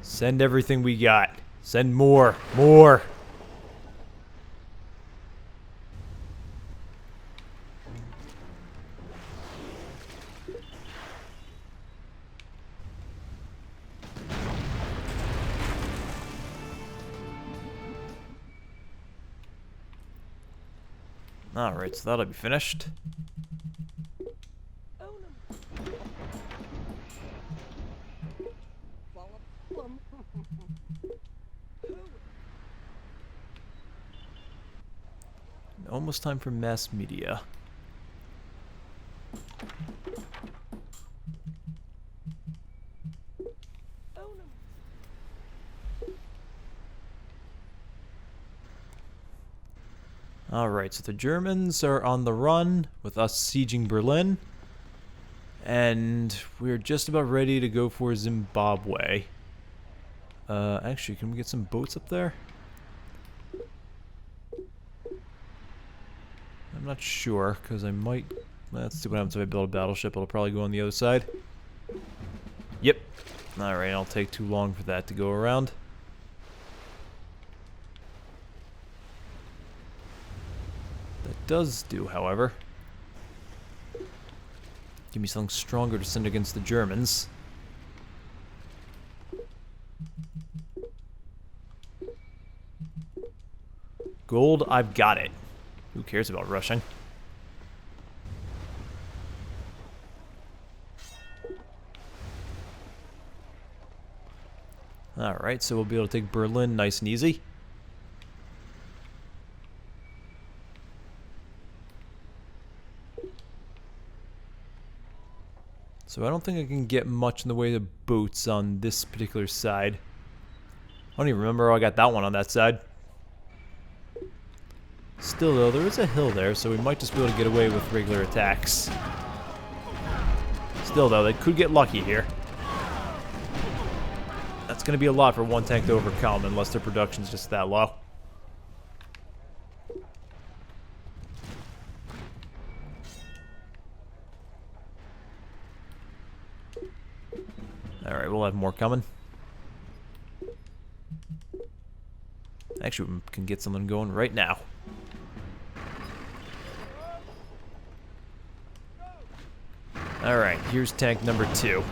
Send everything we got. Send more. More. Alright, so that'll be finished. Almost time for mass media. Alright, so the Germans are on the run with us sieging Berlin. And we're just about ready to go for Zimbabwe. Actually, can we get some boats up there? I'm not sure, because I might... Let's see what happens if I build a battleship. It'll probably go on the other side. Yep. Alright, it'll take too long for that to go around. That does do, however, give me something stronger to send against the Germans. Gold, I've got it. Who cares about rushing? Alright, so we'll be able to take Berlin nice and easy. So I don't think I can get much in the way of boots on this particular side. I don't even remember how I got that one on that side. Still though, there is a hill there, so we might just be able to get away with regular attacks. Still though, they could get lucky here. That's going to be a lot for one tank to overcome unless their production's just that low. Alright, we'll have more coming. Actually, we can get something going right now. Alright, here's tank number 2.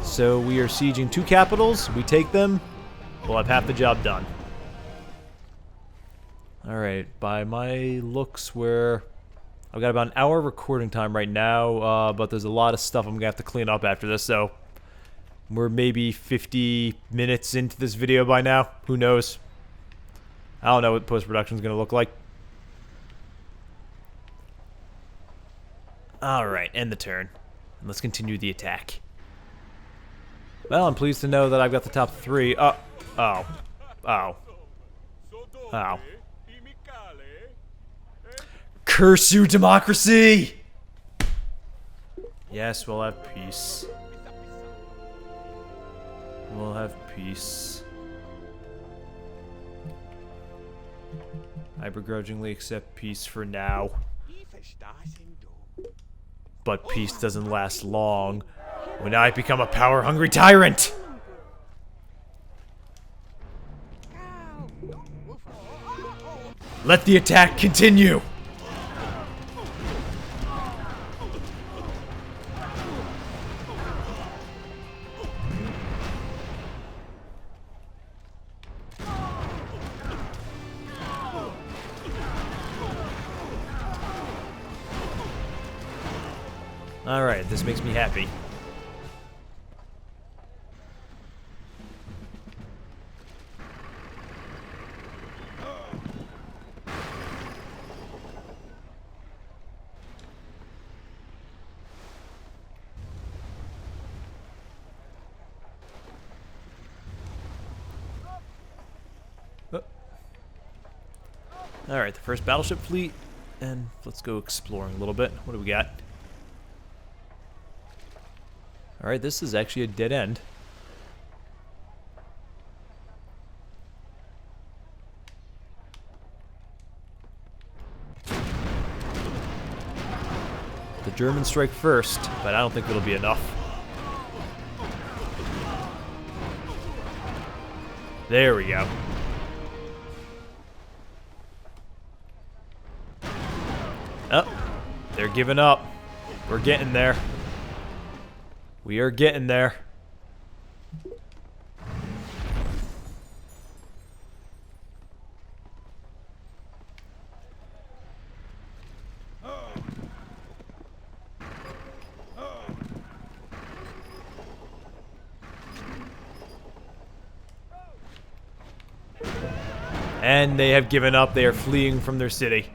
So we are sieging 2 capitals. We take them, we'll have half the job done. Alright, by my looks, I've got about an hour recording time right now, but there's a lot of stuff I'm going to have to clean up after this, so we're maybe 50 minutes into this video by now. Who knows? I don't know what post-production is going to look like. Alright, end the turn. And let's continue the attack. Well, I'm pleased to know that I've got the top 3. Oh. Curse you, democracy! Yes, we'll have peace. We'll have peace. I begrudgingly accept peace for now. But peace doesn't last long when I become a power-hungry tyrant! Let the attack continue! Alright, this makes me happy. Alright, the first battleship fleet, and let's go exploring a little bit. What do we got? Alright, this is actually a dead end. The Germans strike first, but I don't think it'll be enough. There we go. Oh, they're giving up. We're getting there. We are getting there. And they have given up. They are fleeing from their city.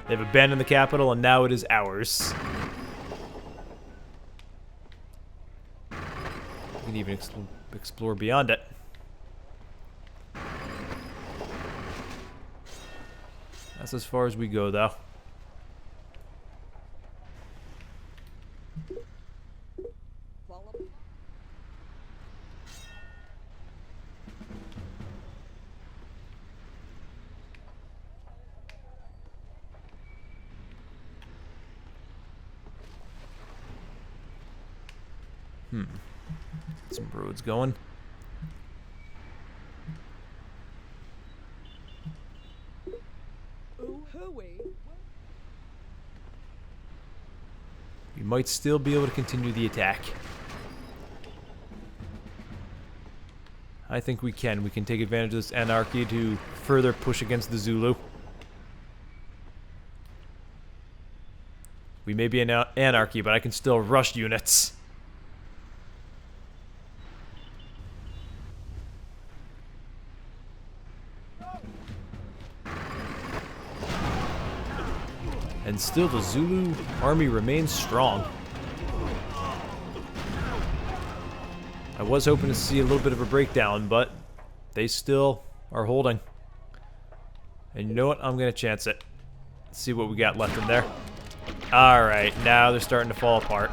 They've abandoned the capital, and now it is ours. We can even explore beyond it. That's as far as we go, though. Some roads going. We might still be able to continue the attack. I think we can. We can take advantage of this anarchy to further push against the Zulu. We may be an anarchy, but I can still rush units. And still the Zulu army remains strong. I was hoping to see a little bit of a breakdown, but they still are holding. And you know what? I'm going to chance it. Let's see what we got left in there. Alright, now they're starting to fall apart.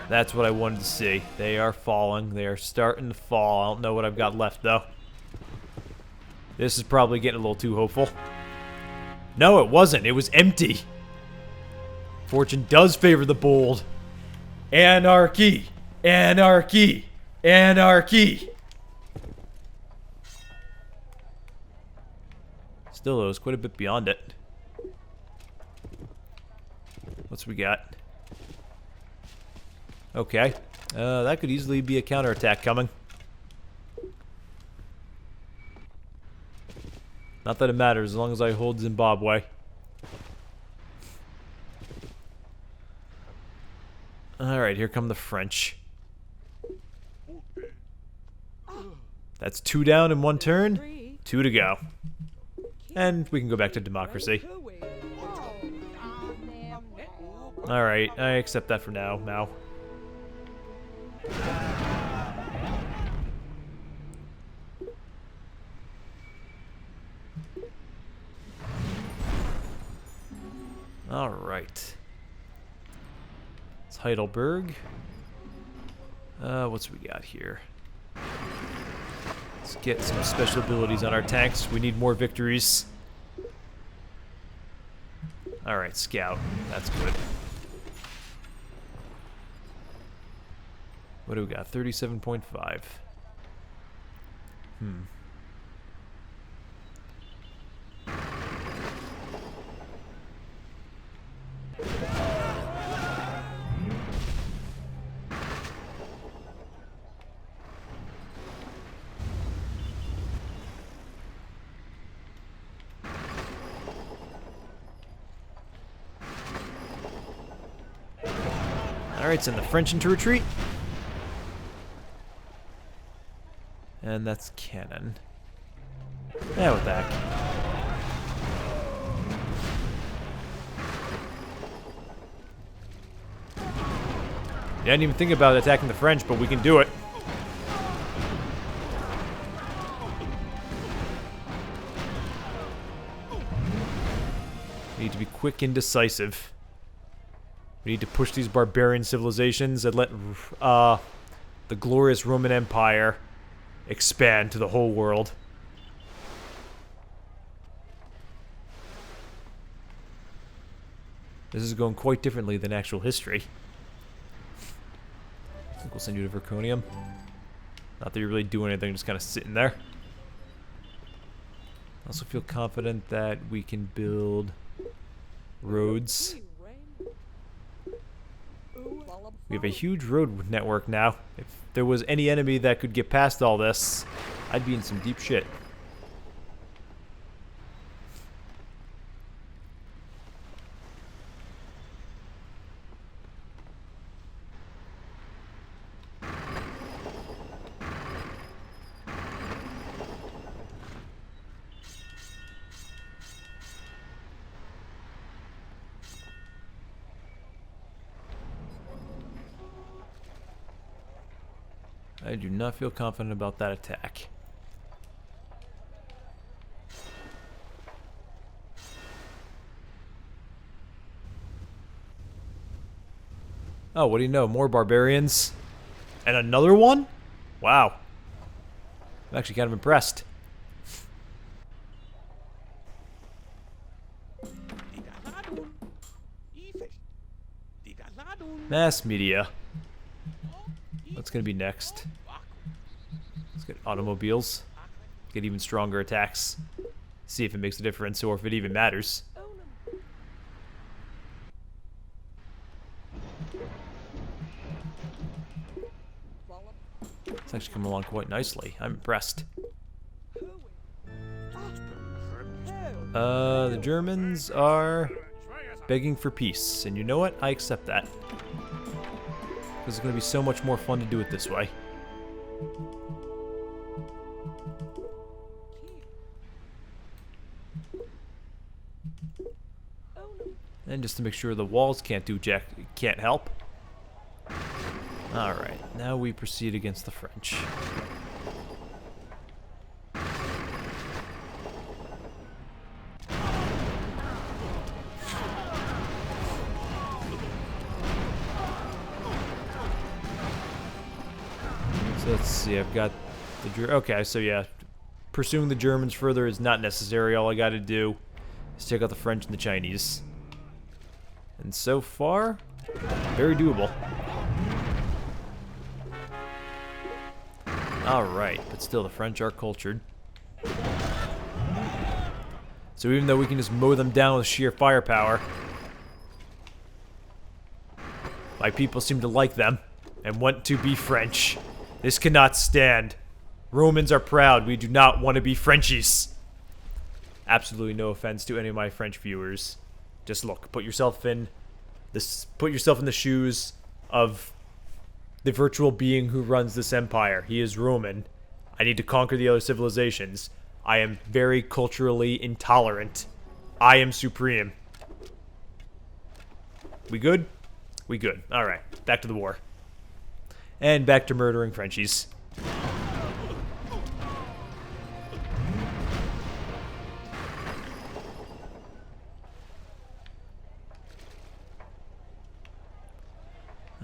That's what I wanted to see. They are falling. They are starting to fall. I don't know what I've got left, though. This is probably getting a little too hopeful. No, it wasn't. It was empty. Fortune does favor the bold. Anarchy! Anarchy! Anarchy! Still, though, it's quite a bit beyond it. What's we got? Okay. That could easily be a counterattack coming. Not that it matters, as long as I hold Zimbabwe. Alright, here come the French. That's 2 down in 1 turn. 2 to go. And we can go back to democracy. Alright, I accept that for now, Mao. Alright. It's Heidelberg. What's we got here? Let's get some special abilities on our tanks. We need more victories. Alright, scout. That's good. What do we got? 37.5. Alright, send the French into retreat. And that's cannon. Yeah, what the heck. I didn't even think about attacking the French, but we can do it. We need to be quick and decisive. We need to push these barbarian civilizations and let the glorious Roman Empire expand to the whole world. This is going quite differently than actual history. I think we'll send you to Verconium. Not that you really do anything, just kind of sitting there. I also feel confident that we can build roads. We have a huge road network now. If there was any enemy that could get past all this, I'd be in some deep shit. I do not feel confident about that attack. Oh, what do you know? More barbarians? And another one? Wow. I'm actually kind of impressed. Mass media. What's going to be next? Let's get automobiles. Get even stronger attacks. See if it makes a difference or if it even matters. It's actually coming along quite nicely. I'm impressed. The Germans are begging for peace. And you know what? I accept that. Because it's going to be so much more fun to do it this way. And just to make sure the walls can't do jack, can't help. Alright, now we proceed against the French. So let's see, I've got the... Okay, so yeah, pursuing the Germans further is not necessary. All I gotta do is take out the French and the Chinese. And so far, very doable. Alright, but still, the French are cultured. So even though we can just mow them down with sheer firepower, my people seem to like them and want to be French. This cannot stand. Romans are proud. We do not want to be Frenchies. Absolutely no offense to any of my French viewers. Just look, put yourself in the shoes of the virtual being who runs this empire. He is Roman. I need to conquer the other civilizations. I am very culturally intolerant. I am supreme. We good? We good. Alright, back to the war. And back to murdering Frenchies.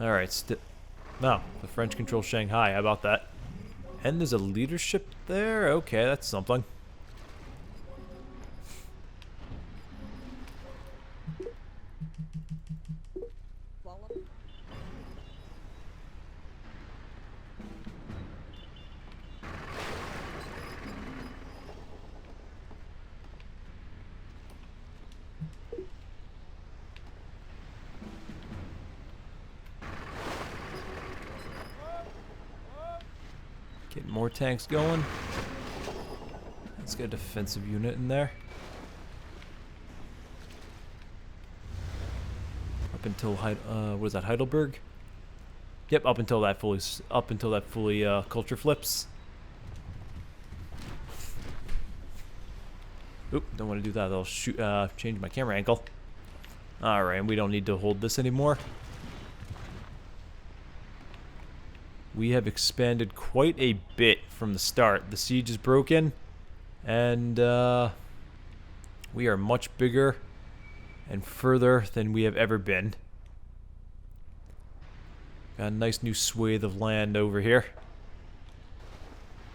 Alright, no, the French control Shanghai. How about that? And there's a leadership there? Okay, that's something. Get more tanks going. Let's get a defensive unit in there. Up until what is that, Heidelberg? Yep, up until that fully culture flips. Oop, don't want to do that. That'll shoot, change my camera angle. All right, and we don't need to hold this anymore. We have expanded quite a bit from the start. The siege is broken, and we are much bigger and further than we have ever been. Got a nice new swathe of land over here.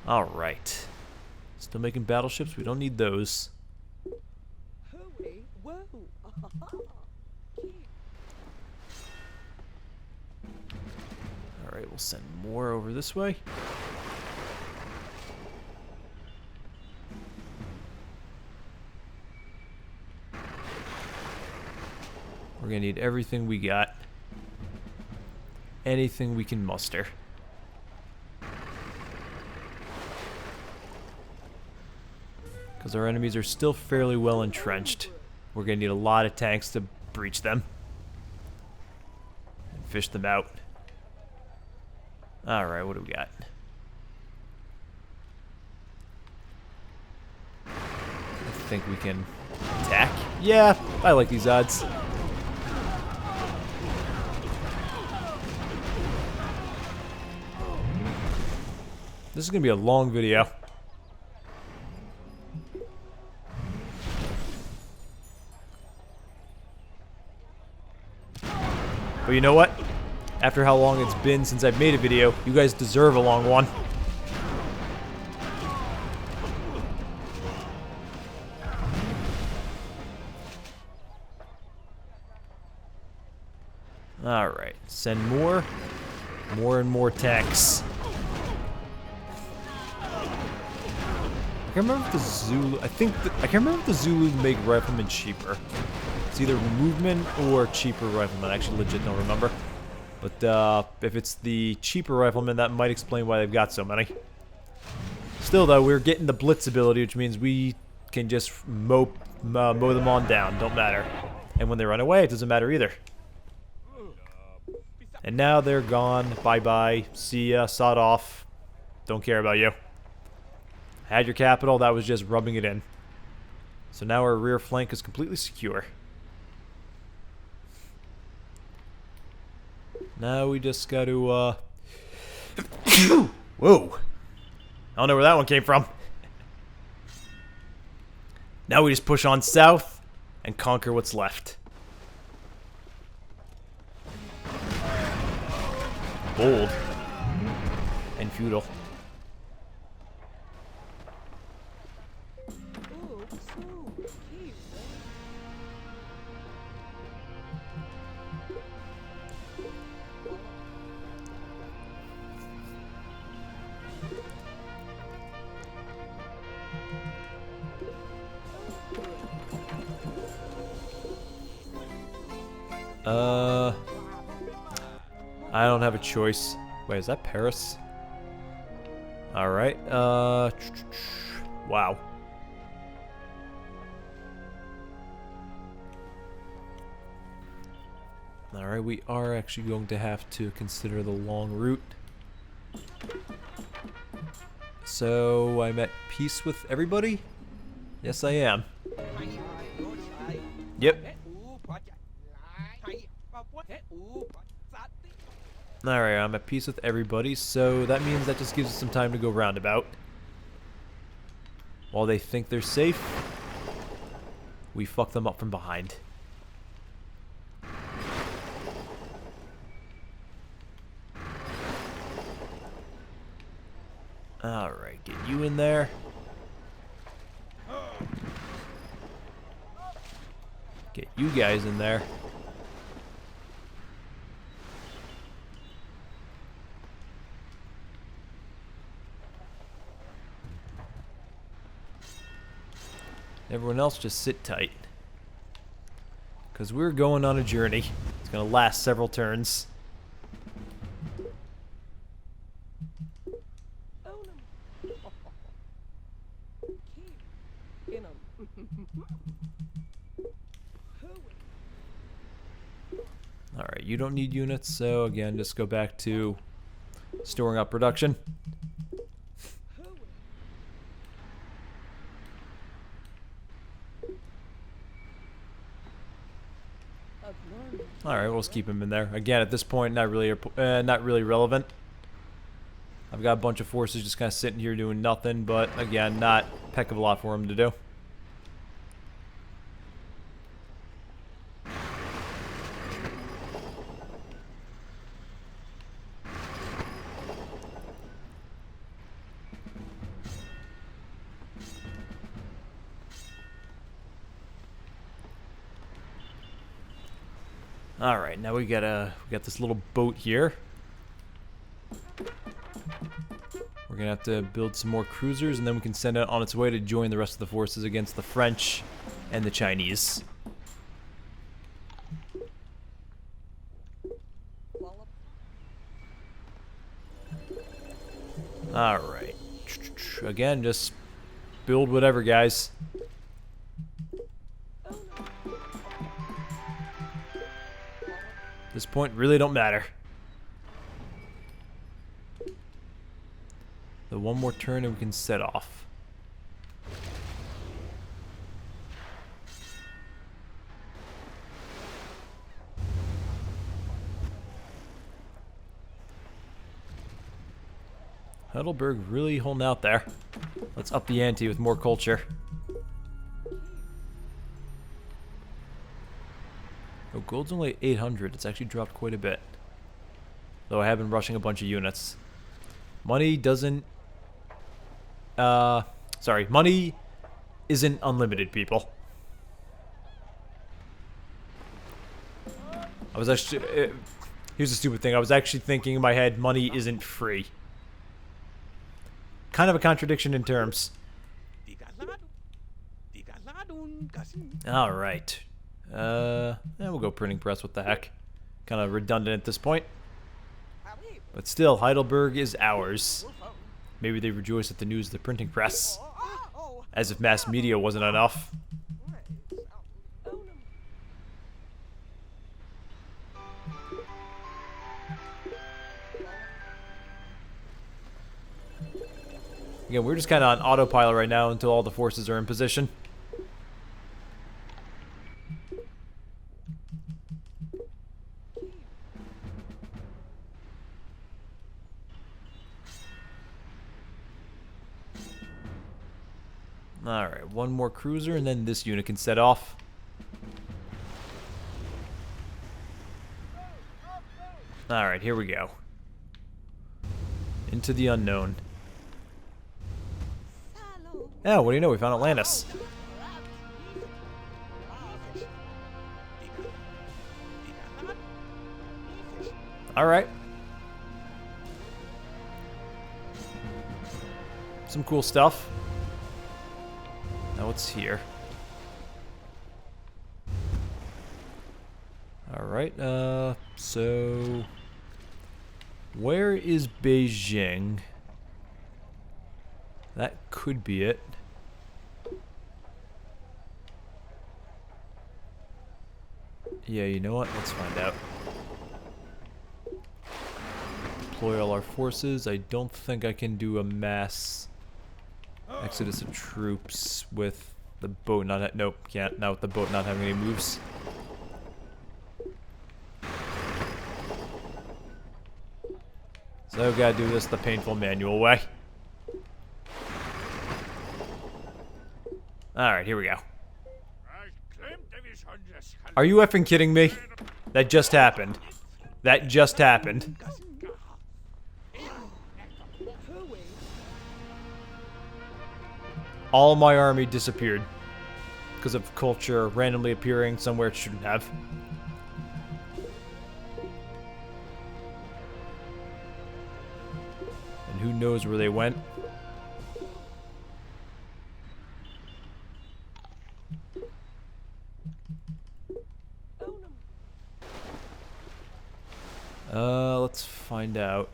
Alright. Still making battleships? We don't need those. Alright, we'll send more over this way. We're gonna need everything we got. Anything we can muster. Because our enemies are still fairly well entrenched. We're gonna need a lot of tanks to breach them. And fish them out. Alright, what do we got? I think we can attack. Yeah, I like these odds. This is going to be a long video. But you know what? After how long it's been since I've made a video, you guys deserve a long one. Alright, send more and more tanks. I can't remember if the Zulu, I can't remember if the Zulu make riflemen cheaper. It's either movement or cheaper riflemen. I actually legit don't remember. But But if it's the cheaper riflemen, that might explain why they've got so many. Still, though, we're getting the blitz ability, which means we can just mow them on down. Don't matter. And when they run away, it doesn't matter either. And now they're gone. Bye-bye. See ya. Sawed off. Don't care about you. Had your capital. That was just rubbing it in. So now our rear flank is completely secure. Now we just got to, Whoa! I don't know where that one came from. Now we just push on south and conquer what's left. Bold. And feudal. I don't have a choice. Wait, is that Paris? Alright, wow. Alright, we are actually going to have to consider the long route. So, I'm at peace with everybody? Yes, I am. Yep. Alright, I'm at peace with everybody, so that means that just gives us some time to go roundabout. While they think they're safe, we fuck them up from behind. Alright, get you in there. Get you guys in there. Everyone else just sit tight. Because we're going on a journey. It's going to last several turns. Alright, you don't need units, so again, just go back to storing up production. Alright, we'll just keep him in there. Again, at this point, not really relevant. I've got a bunch of forces just kind of sitting here doing nothing, but again, not a heck of a lot for him to do. Alright, now we got this little boat here. We're gonna have to build some more cruisers, and then we can send it on its way to join the rest of the forces against the French and the Chinese. Alright. Again, just build whatever, guys. This point really don't matter. The one more turn and we can set off. Heidelberg really holding out there. Let's up the ante with more culture. Oh, gold's only 800. It's actually dropped quite a bit. Though I have been rushing a bunch of units. Money doesn't... sorry. Money isn't unlimited, people. I was actually... here's a stupid thing. I was actually thinking in my head, money isn't free. Kind of a contradiction in terms. Alright. We'll go printing press, what the heck. Kind of redundant at this point. But still, Heidelberg is ours. Maybe they rejoice at the news of the printing press. As if mass media wasn't enough. Again, we're just kind of on autopilot right now until all the forces are in position. Alright, one more cruiser and then this unit can set off. Alright, here we go. Into the unknown. Yeah, what do you know? We found Atlantis. Alright. Some cool stuff. Now what's here? Alright, so... where is Beijing? That could be it. Yeah, you know what? Let's find out. Deploy all our forces. I don't think I can do a mass exodus of troops with the boat not... nope, can't. Not with the boat not having any moves. So gotta do this the painful manual way. Alright, here we go. Are you effing kidding me? That just happened. That just happened. All my army disappeared. Because of culture randomly appearing somewhere it shouldn't have. And who knows where they went. Let's find out.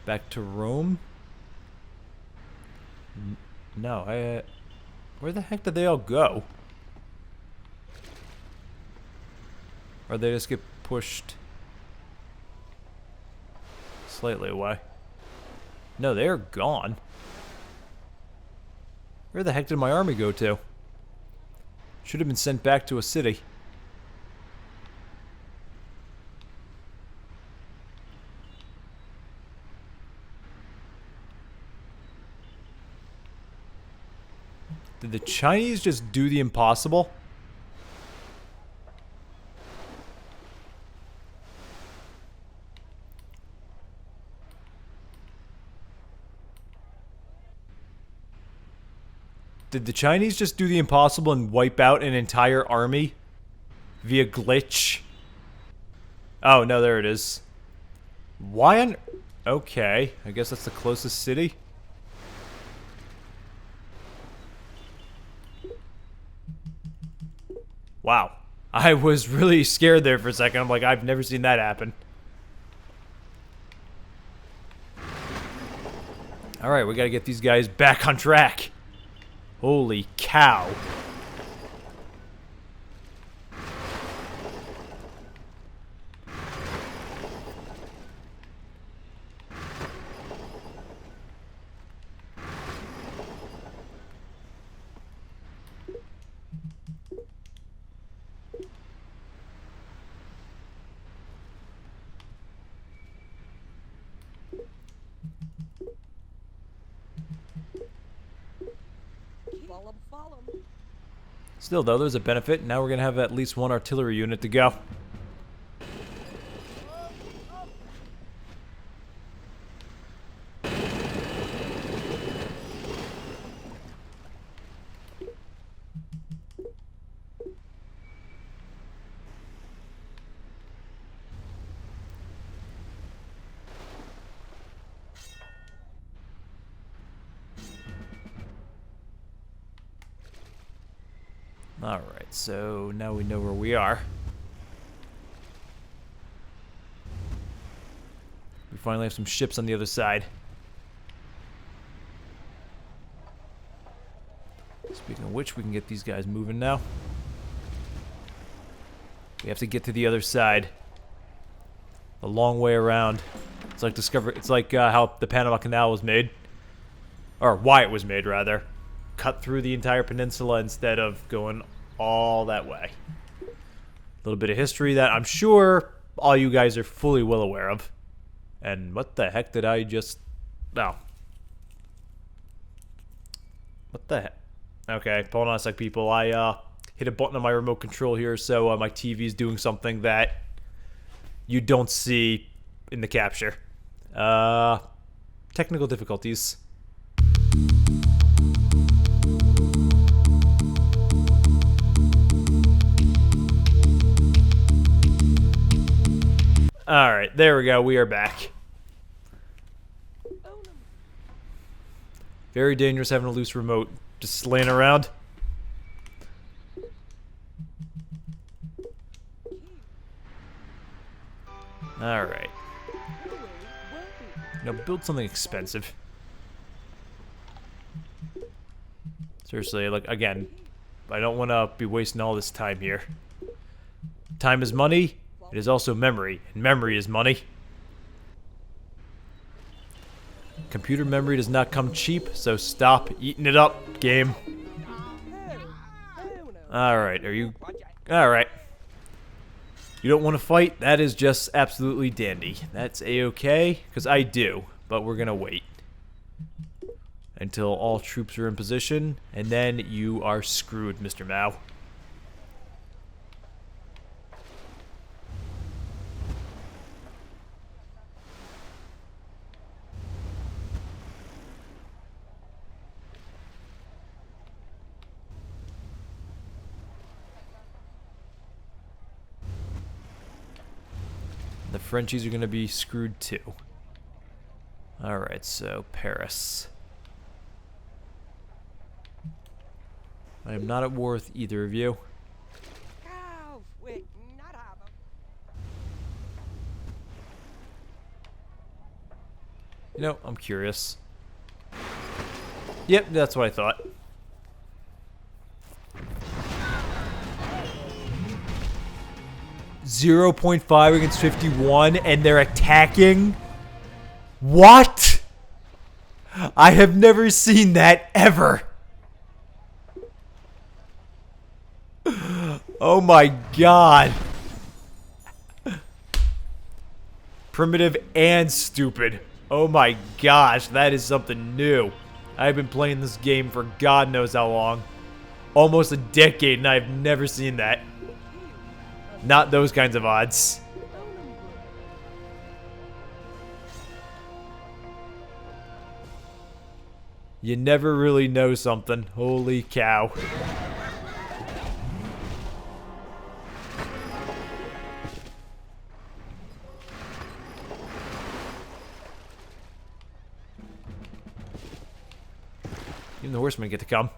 Back to Rome? No, where the heck did they all go? Or they just get pushed slightly away? No, they're gone. Where the heck did my army go to? Should have been sent back to a city. Did the Chinese just do the impossible? Did the Chinese just do the impossible and wipe out an entire army via glitch? Oh, no, there it is. Why on... okay, I guess that's the closest city. Wow. I was really scared there for a second. I'm like, I've never seen that happen. Alright, we gotta get these guys back on track. Holy cow. Still, though, there's a benefit. Now we're going to have at least one artillery unit to go. Alright, so now we know where we are. finally have some ships on the other side. Speaking of which, we can get these guys moving now. We have to get to the other side. A long way around. It's like how the Panama Canal was made. Or why it was made, rather. Cut through the entire peninsula instead of going all that way. A little bit of history that I'm sure all you guys are fully well aware of. And what the heck did I just... Oh. What the heck? Okay, hold on a sec, people. I hit a button on my remote control here, so my TV is doing something that you don't see in the capture. Technical difficulties. Alright, there we go. We are back. Very dangerous having a loose remote just laying around. Alright. Now build something expensive. Seriously, like, again, I don't want to be wasting all this time here. Time is money. It is also memory, and memory is money. Computer memory does not come cheap, so stop eating it up, game. Alright, are you... Alright. You don't want to fight? That is just absolutely dandy. That's a-okay, because I do, but we're gonna wait. Until all troops are in position, and then you are screwed, Mr. Mao. The Frenchies are going to be screwed too. Alright, so Paris. I am not at war with either of you. You know, I'm curious. Yep, that's what I thought. .5 against 51, and they're attacking? What? I have never seen that ever. Oh my god. Primitive and stupid. Oh my gosh, that is something new. I've been playing this game for God knows how long. Almost a decade, and I've never seen that. Not those kinds of odds. You never really know something. Holy cow. Even the horsemen get to come.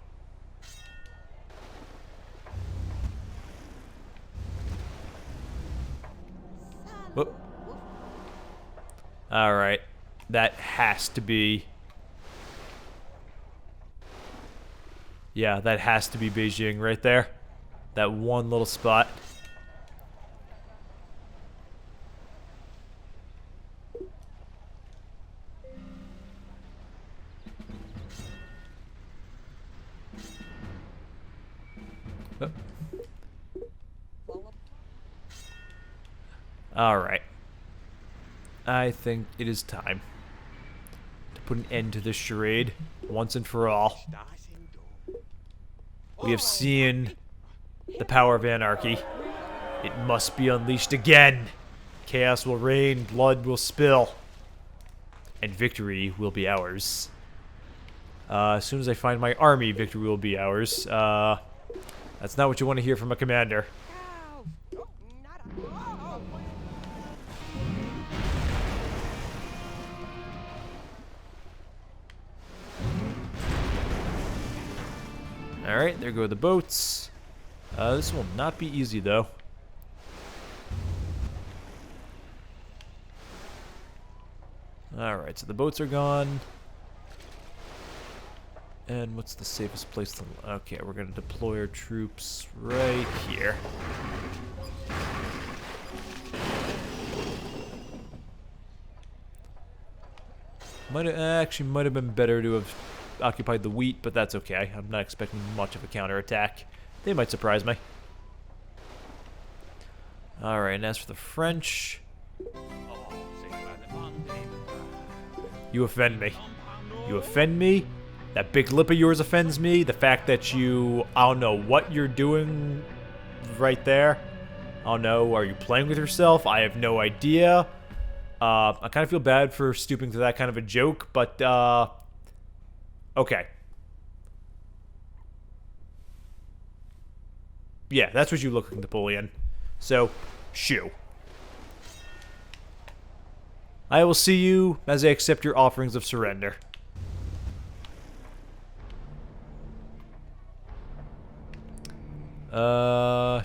Whoop. Alright. That has to be... Yeah, that has to be Beijing right there. That one little spot. Oh. Alright. I think it is time to put an end to this charade once and for all. We have seen the power of anarchy. It must be unleashed again. Chaos will reign, blood will spill, and victory will be ours. As soon as I find my army, victory will be ours. That's not what you want to hear from a commander. Alright, there go the boats. This will not be easy, though. Alright, so the boats are gone. And what's the safest place to... Okay, we're going to deploy our troops right here. Actually might have been better to have occupied the wheat, but that's okay. I'm not expecting much of a counterattack. They might surprise me. Alright, and as for the French... You offend me. You offend me. That big lip of yours offends me. The fact that you... I don't know what you're doing right there. I don't know. Are you playing with yourself? I have no idea. I kind of feel bad for stooping to that kind of a joke, but, okay. Yeah, that's what you look like, Napoleon. So, shoo. I will see you as I accept your offerings of surrender. There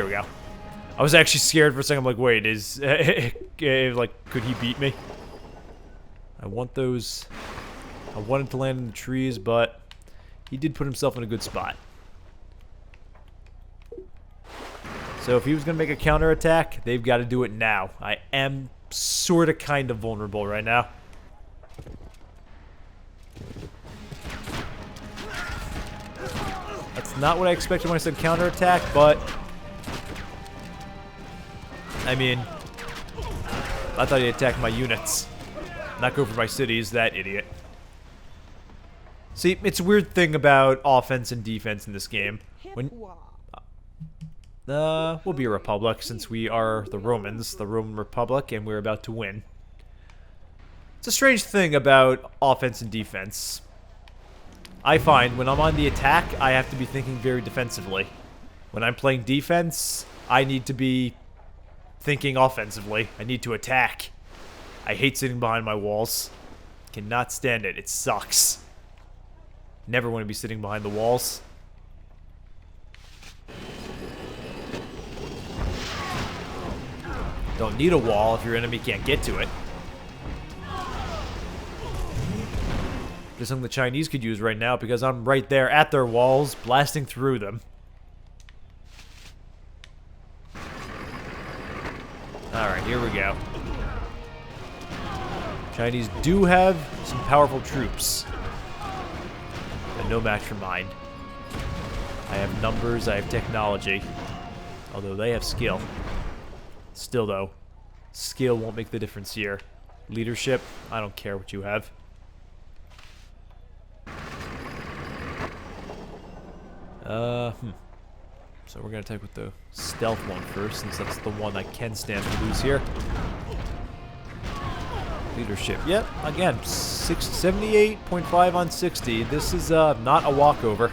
we go. I was actually scared for a second. I'm like, wait, like, could he beat me? I want those... I wanted to land in the trees, but he did put himself in a good spot. So if he was going to make a counterattack, they've got to do it now. I am sort of kind of vulnerable right now. That's not what I expected when I said counterattack, but... I mean, I thought he'd attack my units, not go for my cities, that idiot. See, it's a weird thing about offense and defense in this game. When we'll be a republic since we are the Romans, the Roman Republic, and we're about to win. It's a strange thing about offense and defense. I find when I'm on the attack, I have to be thinking very defensively. When I'm playing defense, I need to be thinking offensively. I need to attack. I hate sitting behind my walls. Cannot stand it. It sucks. Never want to be sitting behind the walls. Don't need a wall if your enemy can't get to it. There's something the Chinese could use right now because I'm right there at their walls, blasting through them. Alright, here we go. Chinese do have some powerful troops, but no match for mine. I have numbers, I have technology, although they have skill. Still though, skill won't make the difference here. Leadership, I don't care what you have. So we're going to attack with the stealth one first, since that's the one I can stand to lose here. Leadership. Yep, again, 78.5 on 60. This is not a walkover,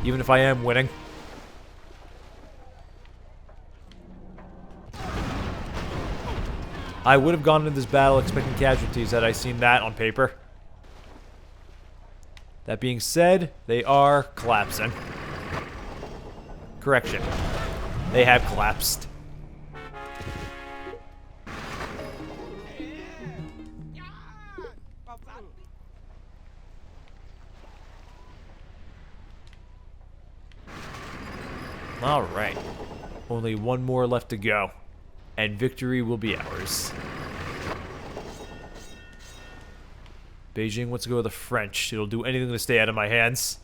even if I am winning. I would have gone into this battle expecting casualties had I seen that on paper. That being said, they are collapsing. Correction. They have collapsed. Alright. Only one more left to go, and victory will be ours. Beijing wants to go with the French. It'll do anything to stay out of my hands.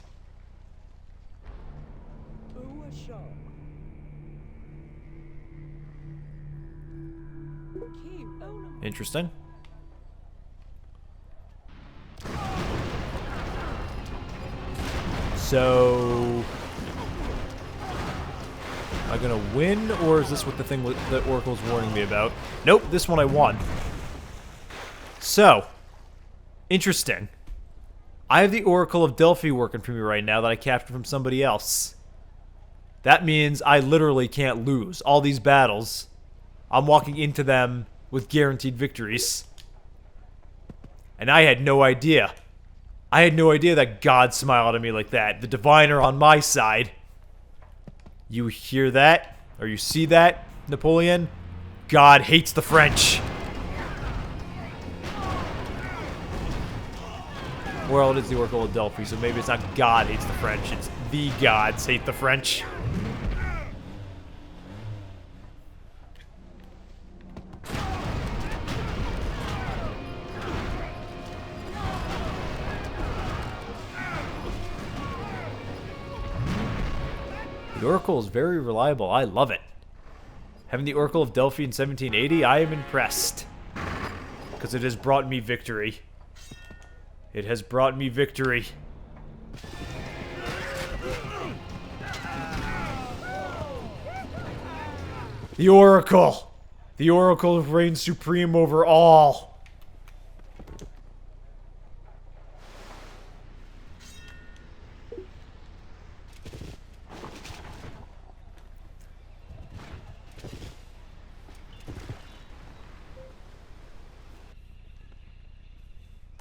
Interesting. So, am I gonna win, or is this what the thing that Oracle's warning me about? Nope, this one I won. So, interesting. I have the Oracle of Delphi working for me right now that I captured from somebody else. That means I literally can't lose. All these battles, I'm walking into them with guaranteed victories. And I had no idea. I had no idea that God smiled at me like that. The diviner on my side. You hear that? Or you see that, Napoleon? God hates the French. Well, it is the Oracle of Delphi, so maybe it's not God hates the French, it's the gods hate the French. The Oracle is very reliable. I love it. Having the Oracle of Delphi in 1780, I am impressed. Because it has brought me victory. It has brought me victory. The Oracle! The Oracle reigns supreme over all.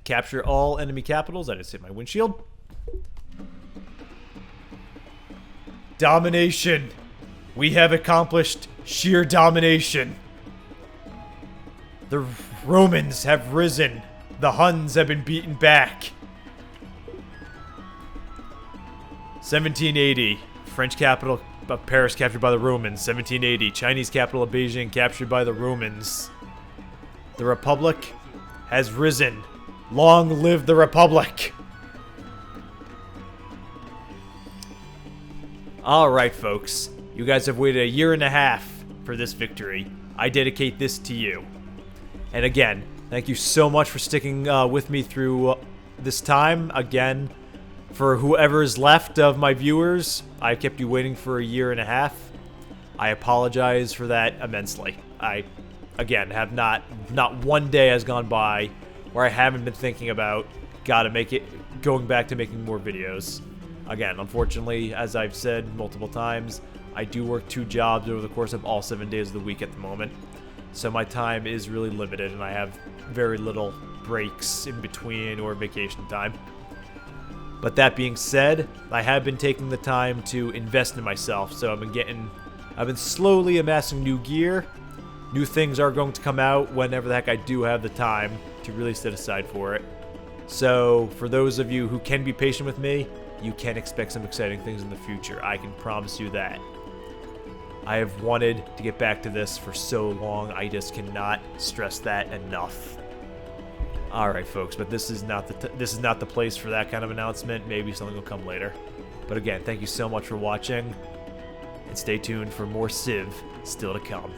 Capture all enemy capitals. I just hit my windshield. Domination. We have accomplished sheer domination. The Romans have risen. The Huns have been beaten back. 1780. French capital of Paris captured by the Romans. 1780. Chinese capital of Beijing captured by the Romans. The Republic has risen. Long live the Republic! Alright, folks. You guys have waited a year and a half for this victory. I dedicate this to you. And again, thank you so much for sticking with me through this time. Again, for whoever is left of my viewers, I kept you waiting for a year and a half. I apologize for that immensely. I, again, have not one day has gone by where I haven't been thinking about going back to making more videos. Again, unfortunately, as I've said multiple times, I do work 2 jobs over the course of all 7 days of the week at the moment. So my time is really limited and I have very little breaks in between or vacation time. But that being said, I have been taking the time to invest in myself, so I've been slowly amassing new gear. New things are going to come out whenever the heck I do have the time to really set aside for it. So, for those of you who can be patient with me, you can expect some exciting things in the future. I can promise you that. I have wanted to get back to this for so long, I just cannot stress that enough. Alright, folks, but this is not the place for that kind of announcement. Maybe something will come later. But again, thank you so much for watching, and stay tuned for more Civ still to come.